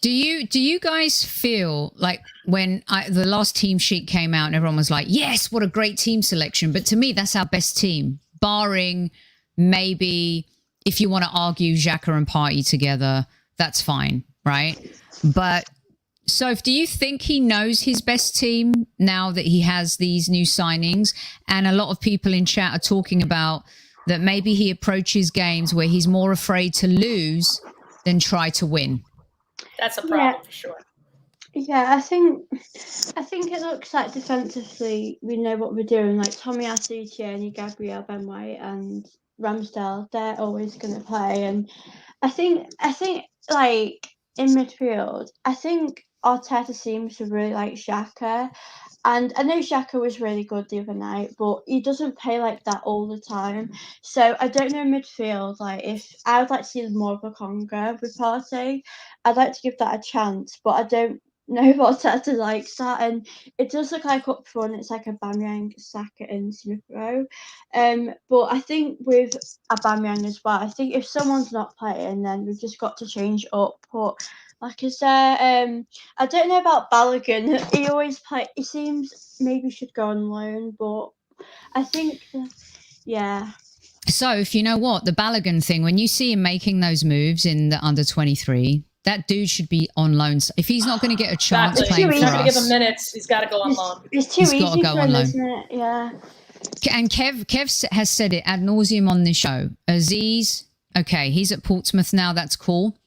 Do you guys feel like when the last team sheet came out and everyone was like, yes, what a great team selection. But to me, that's our best team, barring maybe if you want to argue Xhaka and Partey together, that's fine, right? But Soph, do you think he knows his best team now that he has these new signings? And a lot of people in chat are talking about that maybe he approaches games where he's more afraid to lose than try to win. That's a problem for sure. Yeah, I think it looks like defensively we know what we're doing. Like Tomiyasu, Tierney, Gabriel, Ben White, and Ramsdale, they're always going to play. And I think like in midfield, I think Arteta seems to really like Xhaka. And I know Xhaka was really good the other night, but he doesn't play like that all the time. So I don't know midfield. Like if I would like to see more of a conga with Partey, I'd like to give that a chance. But I don't know if Arteta likes that. And it does look like up front it's like Aubameyang, Saka, and Smith-Rowe. But I think with Aubameyang as well, I think if someone's not playing, then we've just got to change up. But like I said, I don't know about Balogun. He always play. He seems maybe should go on loan, but I think, yeah. So if you know what, the Balogun thing, when you see him making those moves in the under-23, that dude should be on loan. If he's not going to get a chance playing for us, he's not going to give him minutes. He's got to go on loan. It's too easy for him, isn't it? Yeah. And Kev has said it ad nauseum on this show. Aziz, okay, he's at Portsmouth now. That's cool.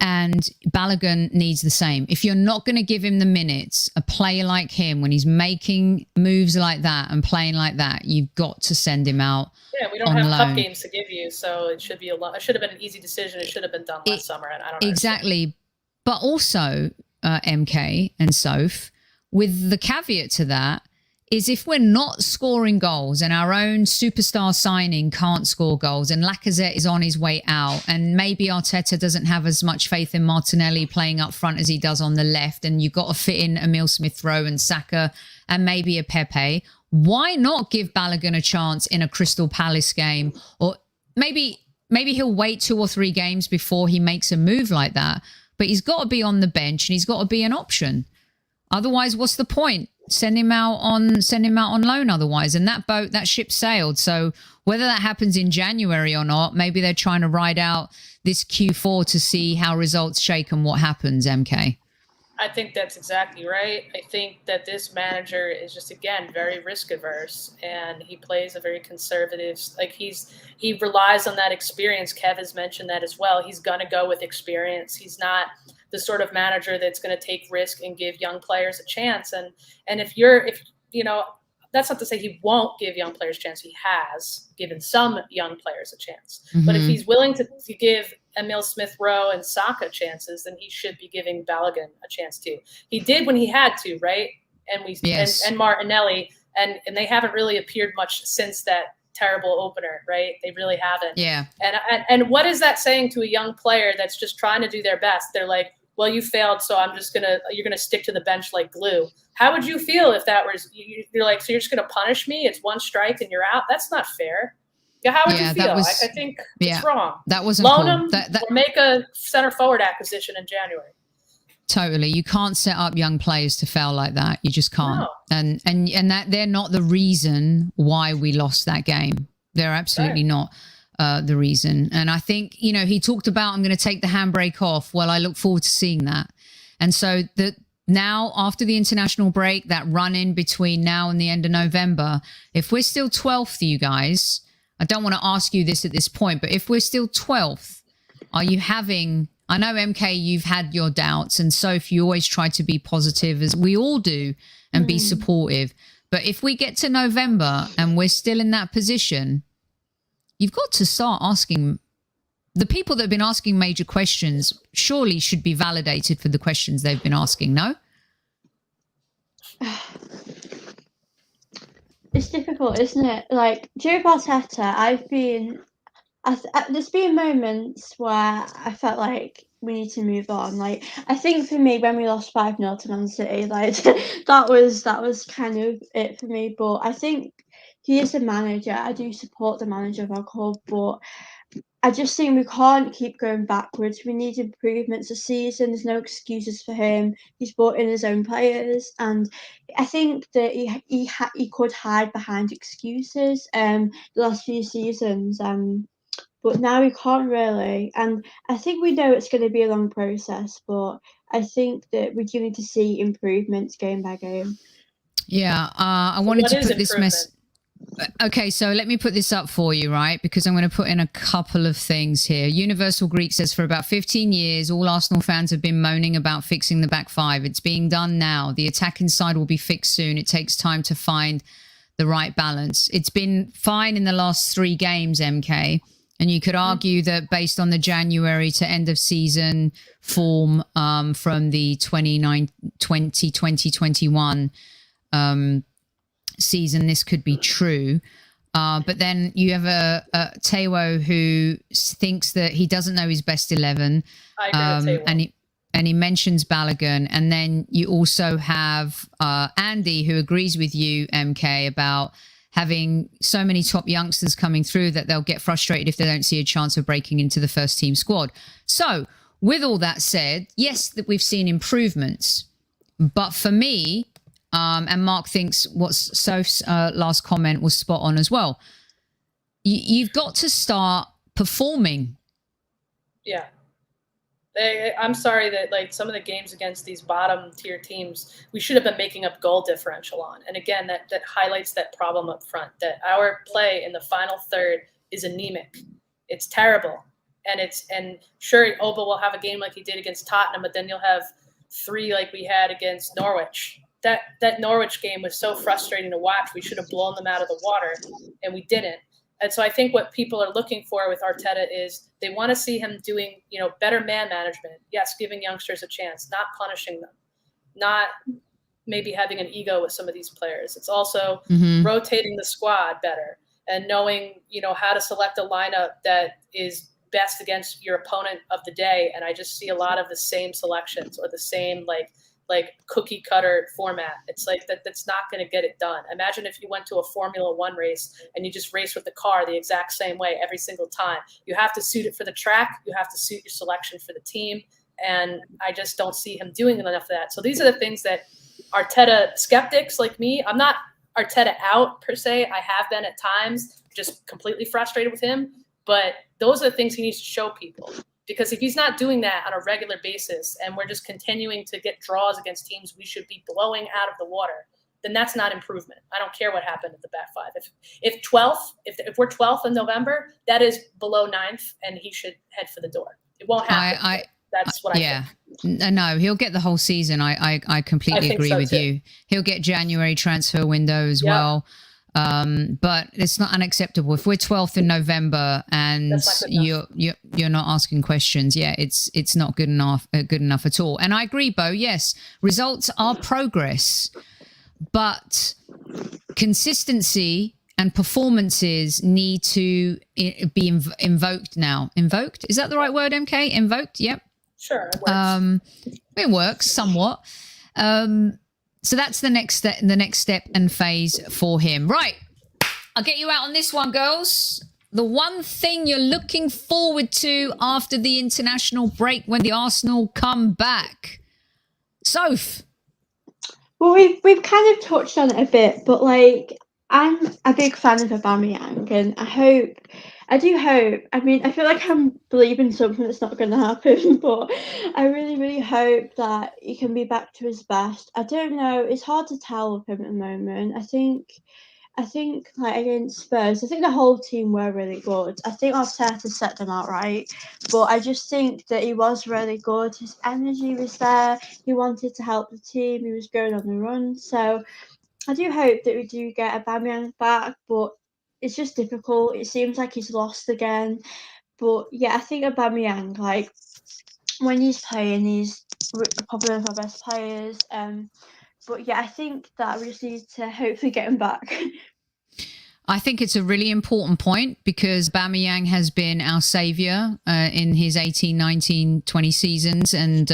And Balogun needs the same. If you're not going to give him the minutes, a player like him, when he's making moves like that and playing like that, you've got to send him out. Yeah, we don't have cup games to give you, so it should be it should have been an easy decision. It should have been done last summer, and I don't know. Exactly. But also, MK and Soph, with the caveat to that, is if we're not scoring goals and our own superstar signing can't score goals and Lacazette is on his way out and maybe Arteta doesn't have as much faith in Martinelli playing up front as he does on the left, and you've got to fit in Emile Smith-Rowe and Saka and maybe a Pepe, Why not give Balogun a chance in a Crystal Palace game? Or maybe he'll wait 2 or 3 games before he makes a move like that. But he's got to be on the bench and he's got to be an option. Otherwise, what's the point? Send him out on loan otherwise. And that ship sailed. So whether that happens in January or not, maybe they're trying to ride out this Q4 to see how results shake and what happens, MK. I think that's exactly right. I think that this manager is just, again, very risk averse, and he plays a very conservative, like he relies on that experience. Kev has mentioned that as well. He's going to go with experience. He's not the sort of manager that's going to take risk and give young players a chance. And if that's not to say he won't give young players a chance. He has given some young players a chance. Mm-hmm. But if he's willing to give Emil Smith-Rowe and Saka chances, then he should be giving Balogun a chance too. He did when he had to, right? And and Martinelli, and they haven't really appeared much since that terrible opener, right? They really haven't. Yeah. And what is that saying to a young player that's just trying to do their best? They're like, well, you failed, so you're gonna stick to the bench like glue. How would you feel if that was, you're like, so you're just gonna punish me? It's 1 strike and you're out? That's not fair. Yeah, how would you feel? I think it's wrong. That wasn't Loan cool. him or make a center forward acquisition in January. Totally. You can't set up young players to fail like that. You just can't. No. And that they're not the reason why we lost that game. They're absolutely not the reason. And I think, he talked about, I'm going to take the handbrake off. Well, I look forward to seeing that. And so now after the international break, that run in between now and the end of November, if we're still 12th, you guys, I don't want to ask you this at this point, but if we're still 12th, are you having, I know MK, you've had your doubts, and Sophie, you always try to be positive, as we all do, and be supportive. But if we get to November and we're still in that position, you've got to start asking, the people that have been asking major questions surely should be validated for the questions they've been asking, no? It's difficult, isn't it? Like, during Arteta, there's been moments where I felt like we need to move on. Like, I think for me, when we lost 5-0 to Man City, like that was kind of it for me. But I think he is a manager. I do support the manager of our club, but I just think we can't keep going backwards. We need improvements this season. There's no excuses for him. He's brought in his own players, and I think that he could hide behind excuses the last few seasons. But now he can't really. And I think we know it's going to be a long process, but I think that we do need to see improvements game by game. Yeah, I wanted to put this message. Okay, so let me put this up for you, right? Because I'm going to put in a couple of things here. Universal Greek says, for about 15 years, all Arsenal fans have been moaning about fixing the back five. It's being done now. The attacking side will be fixed soon. It takes time to find the right balance. It's been fine in the last 3 games, MK. And you could argue that based on the January to end of season form from the 2020-21 season, this could be true. But then you have a Taiwo who thinks that he doesn't know his best 11. I agree with Taiwo. And he mentions Balogun. And then you also have Andy, who agrees with you, MK, about having so many top youngsters coming through that they'll get frustrated if they don't see a chance of breaking into the first team squad. So with all that said, yes, that we've seen improvements. But for me, and Mark thinks what's Soph's last comment was spot on as well. You've got to start performing. Yeah. I'm sorry that like some of the games against these bottom tier teams, we should have been making up goal differential on. And again, that highlights that problem up front, that our play in the final third is anemic. It's terrible. And sure, Oba will have a game like he did against Tottenham, but then you'll have 3 like we had against Norwich. That Norwich game was so frustrating to watch. We should have blown them out of the water, and we didn't. And so I think what people are looking for with Arteta is they want to see him doing, better man management. Yes, giving youngsters a chance, not punishing them, not maybe having an ego with some of these players. It's also rotating the squad better and knowing, how to select a lineup that is best against your opponent of the day. And I just see a lot of the same selections or the same like cookie cutter format. It's like that's not going to get it done. Imagine if you went to a Formula One race and you just race with the car the exact same way every single time. You have to suit it for the track. You have to suit your selection for the team. And I just don't see him doing enough of that. So these are the things that Arteta skeptics like me, I'm not Arteta out per se. I have been at times just completely frustrated with him. But those are the things he needs to show people. Because if he's not doing that on a regular basis and we're just continuing to get draws against teams we should be blowing out of the water, then that's not improvement. I don't care what happened at the back five. If we're 12th in November, that is below 9th, and he should head for the door. It won't happen. That's what I think. No, he'll get the whole season. I completely agree with you. He'll get January transfer window as well. But it's not unacceptable if we're 12th in November and you're not asking questions. Yeah, it's not good enough at all. And I agree, Bo. Yes, results are progress, but consistency and performances need to be invoked now. Invoked? Is that the right word, MK? Invoked? Yep. Sure. It works. It works somewhat. So that's the next step and phase for him. Right. I'll get you out on this one, girls. The one thing you're looking forward to after the international break when the Arsenal come back. Soph. Well, we've kind of touched on it a bit, but like I'm a big fan of Aubameyang, and I do hope. I mean, I feel like I'm believing something that's not going to happen, but I really, really hope that he can be back to his best. I don't know. It's hard to tell with him at the moment. I think like against Spurs, I think the whole team were really good. I think Arteta set them out right, but I just think that he was really good. His energy was there. He wanted to help the team. He was going on the run. So I do hope that we do get Aubameyang back, but it's just difficult. It seems like he's lost again. But yeah, I think Aubameyang, like when he's playing, he's probably one of our best players. But yeah, I think that we just need to hopefully get him back. I think it's a really important point because Aubameyang has been our saviour in his 18, 19, 20 seasons. And,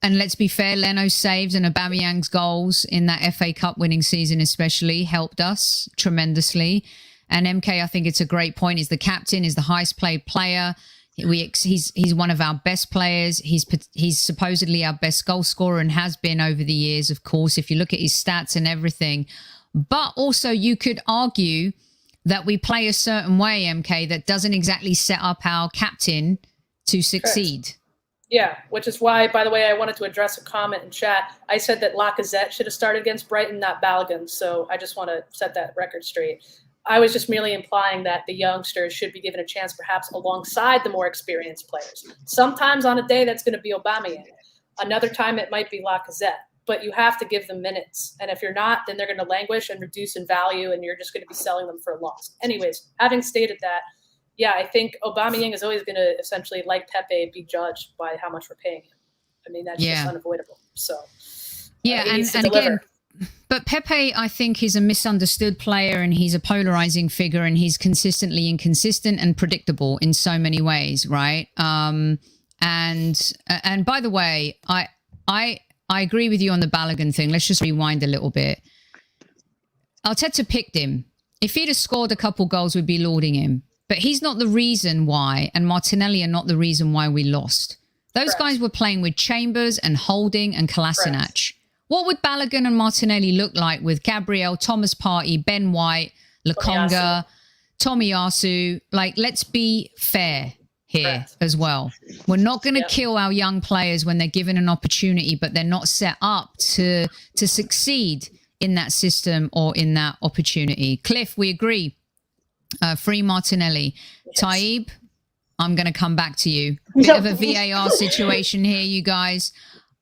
and let's be fair, Leno's saves and Aubameyang's goals in that FA Cup winning season especially helped us tremendously. And MK, I think it's a great point. He's the captain, he's the highest paid player. He's one of our best players. He's supposedly our best goal scorer and has been over the years, of course, if you look at his stats and everything. But also you could argue that we play a certain way, MK, that doesn't exactly set up our captain to succeed. Correct. Yeah, which is why, by the way, I wanted to address a comment in chat. I said that Lacazette should have started against Brighton, not Balogun. So I just want to set that record straight. I was just merely implying that the youngsters should be given a chance perhaps alongside the more experienced players. Sometimes on a day that's going to be Aubameyang. Another time it might be Lacazette. But you have to give them minutes. And if you're not, then they're going to languish and reduce in value, and you're just going to be selling them for a loss. Anyways, having stated that, yeah, I think Aubameyang is always going to essentially, like Pepe, be judged by how much we're paying him. I mean, that's just unavoidable. So, yeah, and again, but Pepe, I think, he's a misunderstood player, and he's a polarizing figure, and he's consistently inconsistent and predictable in so many ways, right? And by the way, I agree with you on the Balogun thing. Let's just rewind a little bit. Arteta picked him. If he'd have scored a couple goals, we'd be lauding him. But he's not the reason why, and Martinelli are not the reason why we lost. Those guys were playing with Chambers and Holding and Kolasinac. What would Balogun and Martinelli look like with Gabriel, Thomas Partey, Ben White, Lokonga, Tomiyasu? Like, let's be fair here as well. We're not going to kill our young players when they're given an opportunity, but they're not set up to succeed in that system or in that opportunity. Cliff, we agree. Free Martinelli. Yes. Taib, I'm going to come back to you. Bit of a VAR situation here, you guys.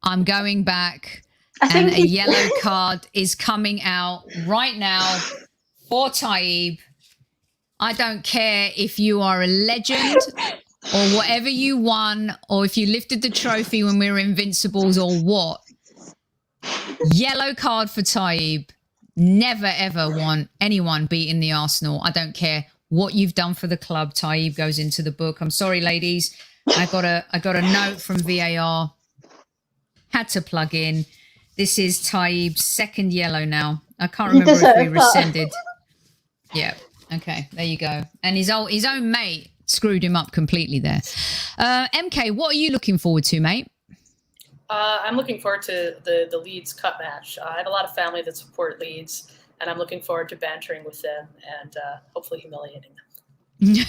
I'm going back, and a yellow card is coming out right now for Taib. I don't care if you are a legend or whatever you won, or if you lifted the trophy when we were invincibles or what. Yellow card for Taib. Never, ever want anyone beating the Arsenal. I don't care what you've done for the club. Taib goes into the book. I'm sorry, ladies. I got a note from VAR. Had to plug in. This is Taib's second yellow now. I can't remember if we rescinded. Yeah. Okay. There you go. And his own mate screwed him up completely there. MK, what are you looking forward to, mate? I'm looking forward to the Leeds Cup match. I have a lot of family that support Leeds, and I'm looking forward to bantering with them and hopefully humiliating them.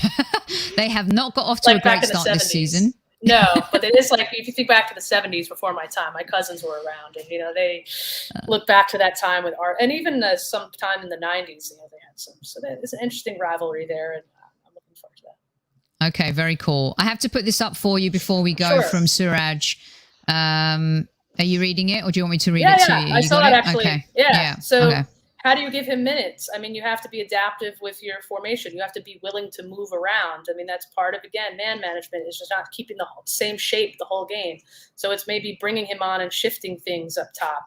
They have not got off to a great start this season. No, but it is like, if you think back to the 70s before my time, my cousins were around, and they look back to that time with art, and even sometime in the 90s, they had some. So there's an interesting rivalry there, and I'm looking forward to that. Okay, very cool. I have to put this up for you before we go from Suraj. Are you reading it, or do you want me to read it to you? I saw that actually. Okay. Yeah. So how do you give him minutes? I mean, you have to be adaptive with your formation. You have to be willing to move around. I mean, that's part of, again, man management is just not keeping the same shape the whole game. So it's maybe bringing him on and shifting things up top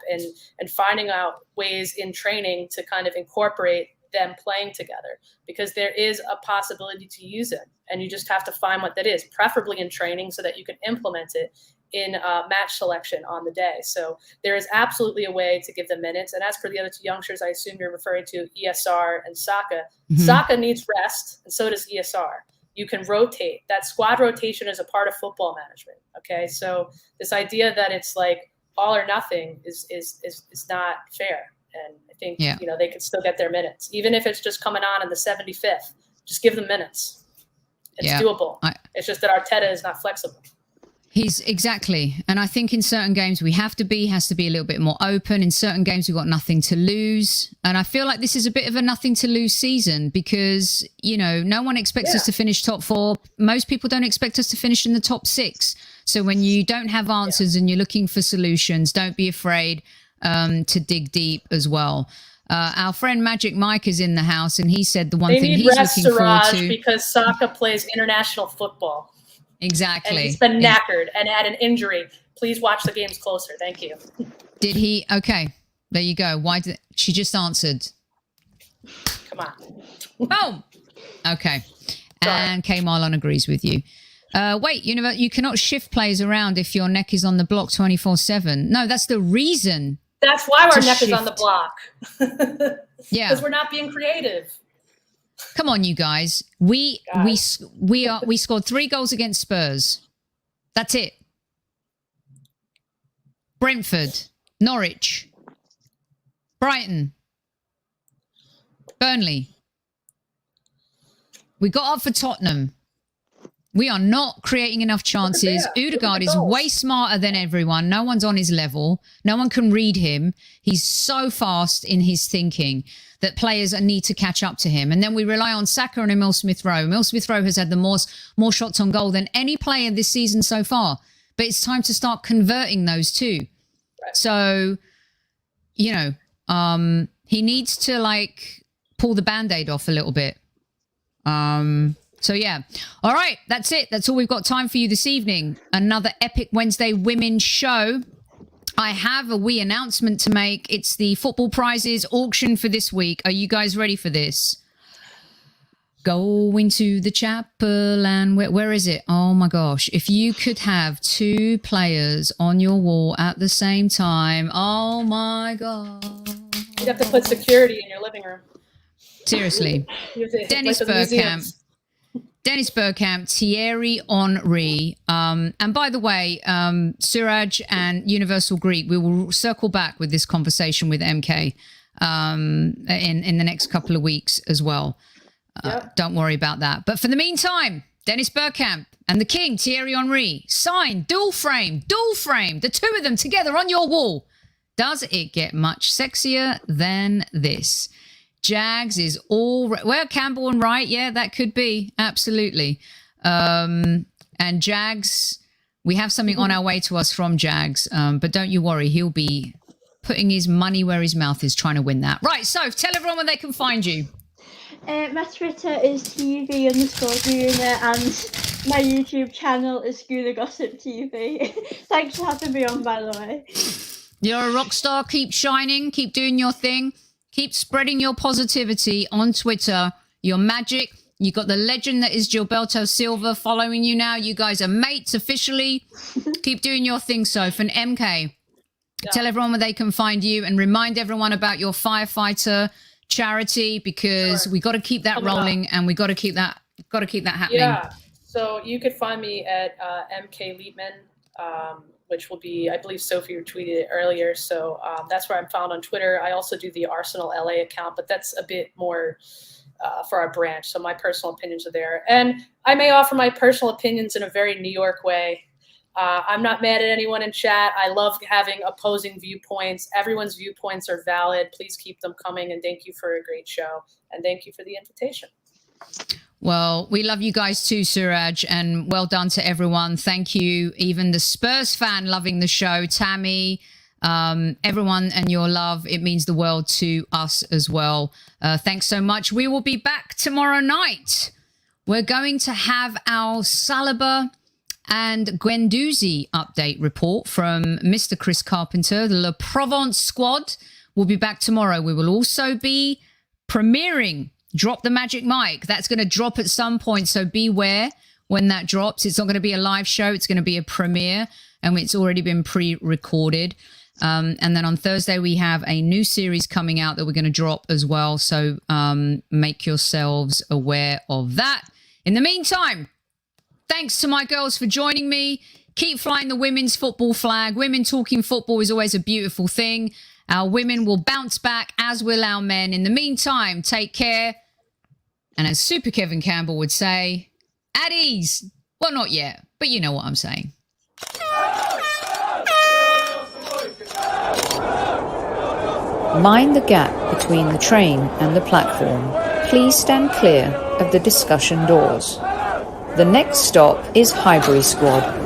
and finding out ways in training to kind of incorporate them playing together, because there is a possibility to use it. And you just have to find what that is, preferably in training, so that you can implement it in match selection on the day. So there is absolutely a way to give them minutes. And as for the other two youngsters, I assume you're referring to ESR and Saka. Mm-hmm. Saka needs rest, and so does ESR. You can rotate. That squad rotation is a part of football management. Okay, so this idea that it's like all or nothing is not fair. And I think they can still get their minutes, even if it's just coming on in the 75th. Just give them minutes. It's doable. It's just that Arteta is not flexible. He's exactly. And I think in certain games has to be a little bit more open. In certain games, we've got nothing to lose. And I feel like this is a bit of a nothing to lose season because, no one expects us to finish top 4. Most people don't expect us to finish in the top 6. So when you don't have answers and you're looking for solutions, don't be afraid to dig deep as well. Our friend Magic Mike is in the house, and he said the one thing he's looking forward to. Because Saka plays international football. Exactly. And he's been knackered and had an injury. Please watch the games closer. Thank you. Did he? Okay. There you go. She just answered. Come on. Boom. Okay. Sorry. And K Marlon agrees with you. Wait, you cannot shift players around if your neck is on the block 24/7. No, that's the reason. That's why our neck is on the block. Yeah. Because we're not being creative. Come on, you guys. We scored 3 goals against Spurs. That's it. Brentford, Norwich, Brighton, Burnley. We got up for Tottenham. We are not creating enough chances. Odegaard is way smarter than everyone. No one's on his level. No one can read him. He's so fast in his thinking that players need to catch up to him. And then we rely on Saka and Emil Smith-Rowe. Emil Smith-Rowe has had the more shots on goal than any player this season so far. But it's time to start converting those too. Right. So, he needs to pull the Band-Aid off a little bit. So, yeah. All right. That's it. That's all we've got time for you this evening. Another epic Wednesday women's show. I have a wee announcement to make. It's the football prizes auction for this week. Are you guys ready for this? Going to the chapel and where is it? Oh, my gosh. If you could have 2 players on your wall at the same time. Oh, my God. You'd have to put security in your living room. Seriously. Dennis Bergkamp. Dennis Bergkamp, Thierry Henry. And by the way, Suraj and Universal Greek, we will circle back with this conversation with MK in the next couple of weeks as well. Don't worry about that. But for the meantime, Dennis Bergkamp and the King, Thierry Henry, signed, dual frame, the 2 of them together on your wall. Does it get much sexier than this? Jags is Campbell and Wright. Yeah, that could be. Absolutely. And Jags, we have something on our way to us from Jags. But don't you worry. He'll be putting his money where his mouth is trying to win that. Right. So tell everyone where they can find you. My Twitter is TV_Gooner and my YouTube channel is Gooner Gossip TV. Thanks for having me on, by the way. You're a rock star. Keep shining. Keep doing your thing. Keep spreading your positivity on Twitter. You're magic. You got the legend that is Gilberto Silva following you now. You guys are mates officially. Keep doing your thing, Soph. And MK, Tell everyone where they can find you, and remind everyone about your firefighter charity, because we got to keep that rolling, and we got to keep that happening. Yeah. So you could find me at MK Liebermann, which will be, I believe Sophie retweeted it earlier. So that's where I'm found on Twitter. I also do the Arsenal LA account, but that's a bit more for our branch. So my personal opinions are there. And I may offer my personal opinions in a very New York way. I'm not mad at anyone in chat. I love having opposing viewpoints. Everyone's viewpoints are valid. Please keep them coming. And thank you for a great show. And thank you for the invitation. Well, we love you guys too, Suraj, and well done to everyone. Thank you. Even the Spurs fan loving the show, Tammy, everyone, and your love. It means the world to us as well. Thanks so much. We will be back tomorrow night. We're going to have our Saliba and Guendouzi update report from Mr. Chris Carpenter. The La Provence squad will be back tomorrow. We will also be premiering Drop the Magic Mic. That's going to drop at some point, so beware when that drops. It's not going to be a live show. It's going to be a premiere, and it's already been pre-recorded. And then on Thursday, we have a new series coming out that we're going to drop as well, so make yourselves aware of that. In the meantime, thanks to my girls for joining me. Keep flying the women's football flag. Women talking football is always a beautiful thing. Our women will bounce back, as will our men. In the meantime, take care. And as Super Kevin Campbell would say, at ease. Well, not yet, but you know what I'm saying. Mind the gap between the train and the platform. Please stand clear of the discussion doors. The next stop is Highbury Squad.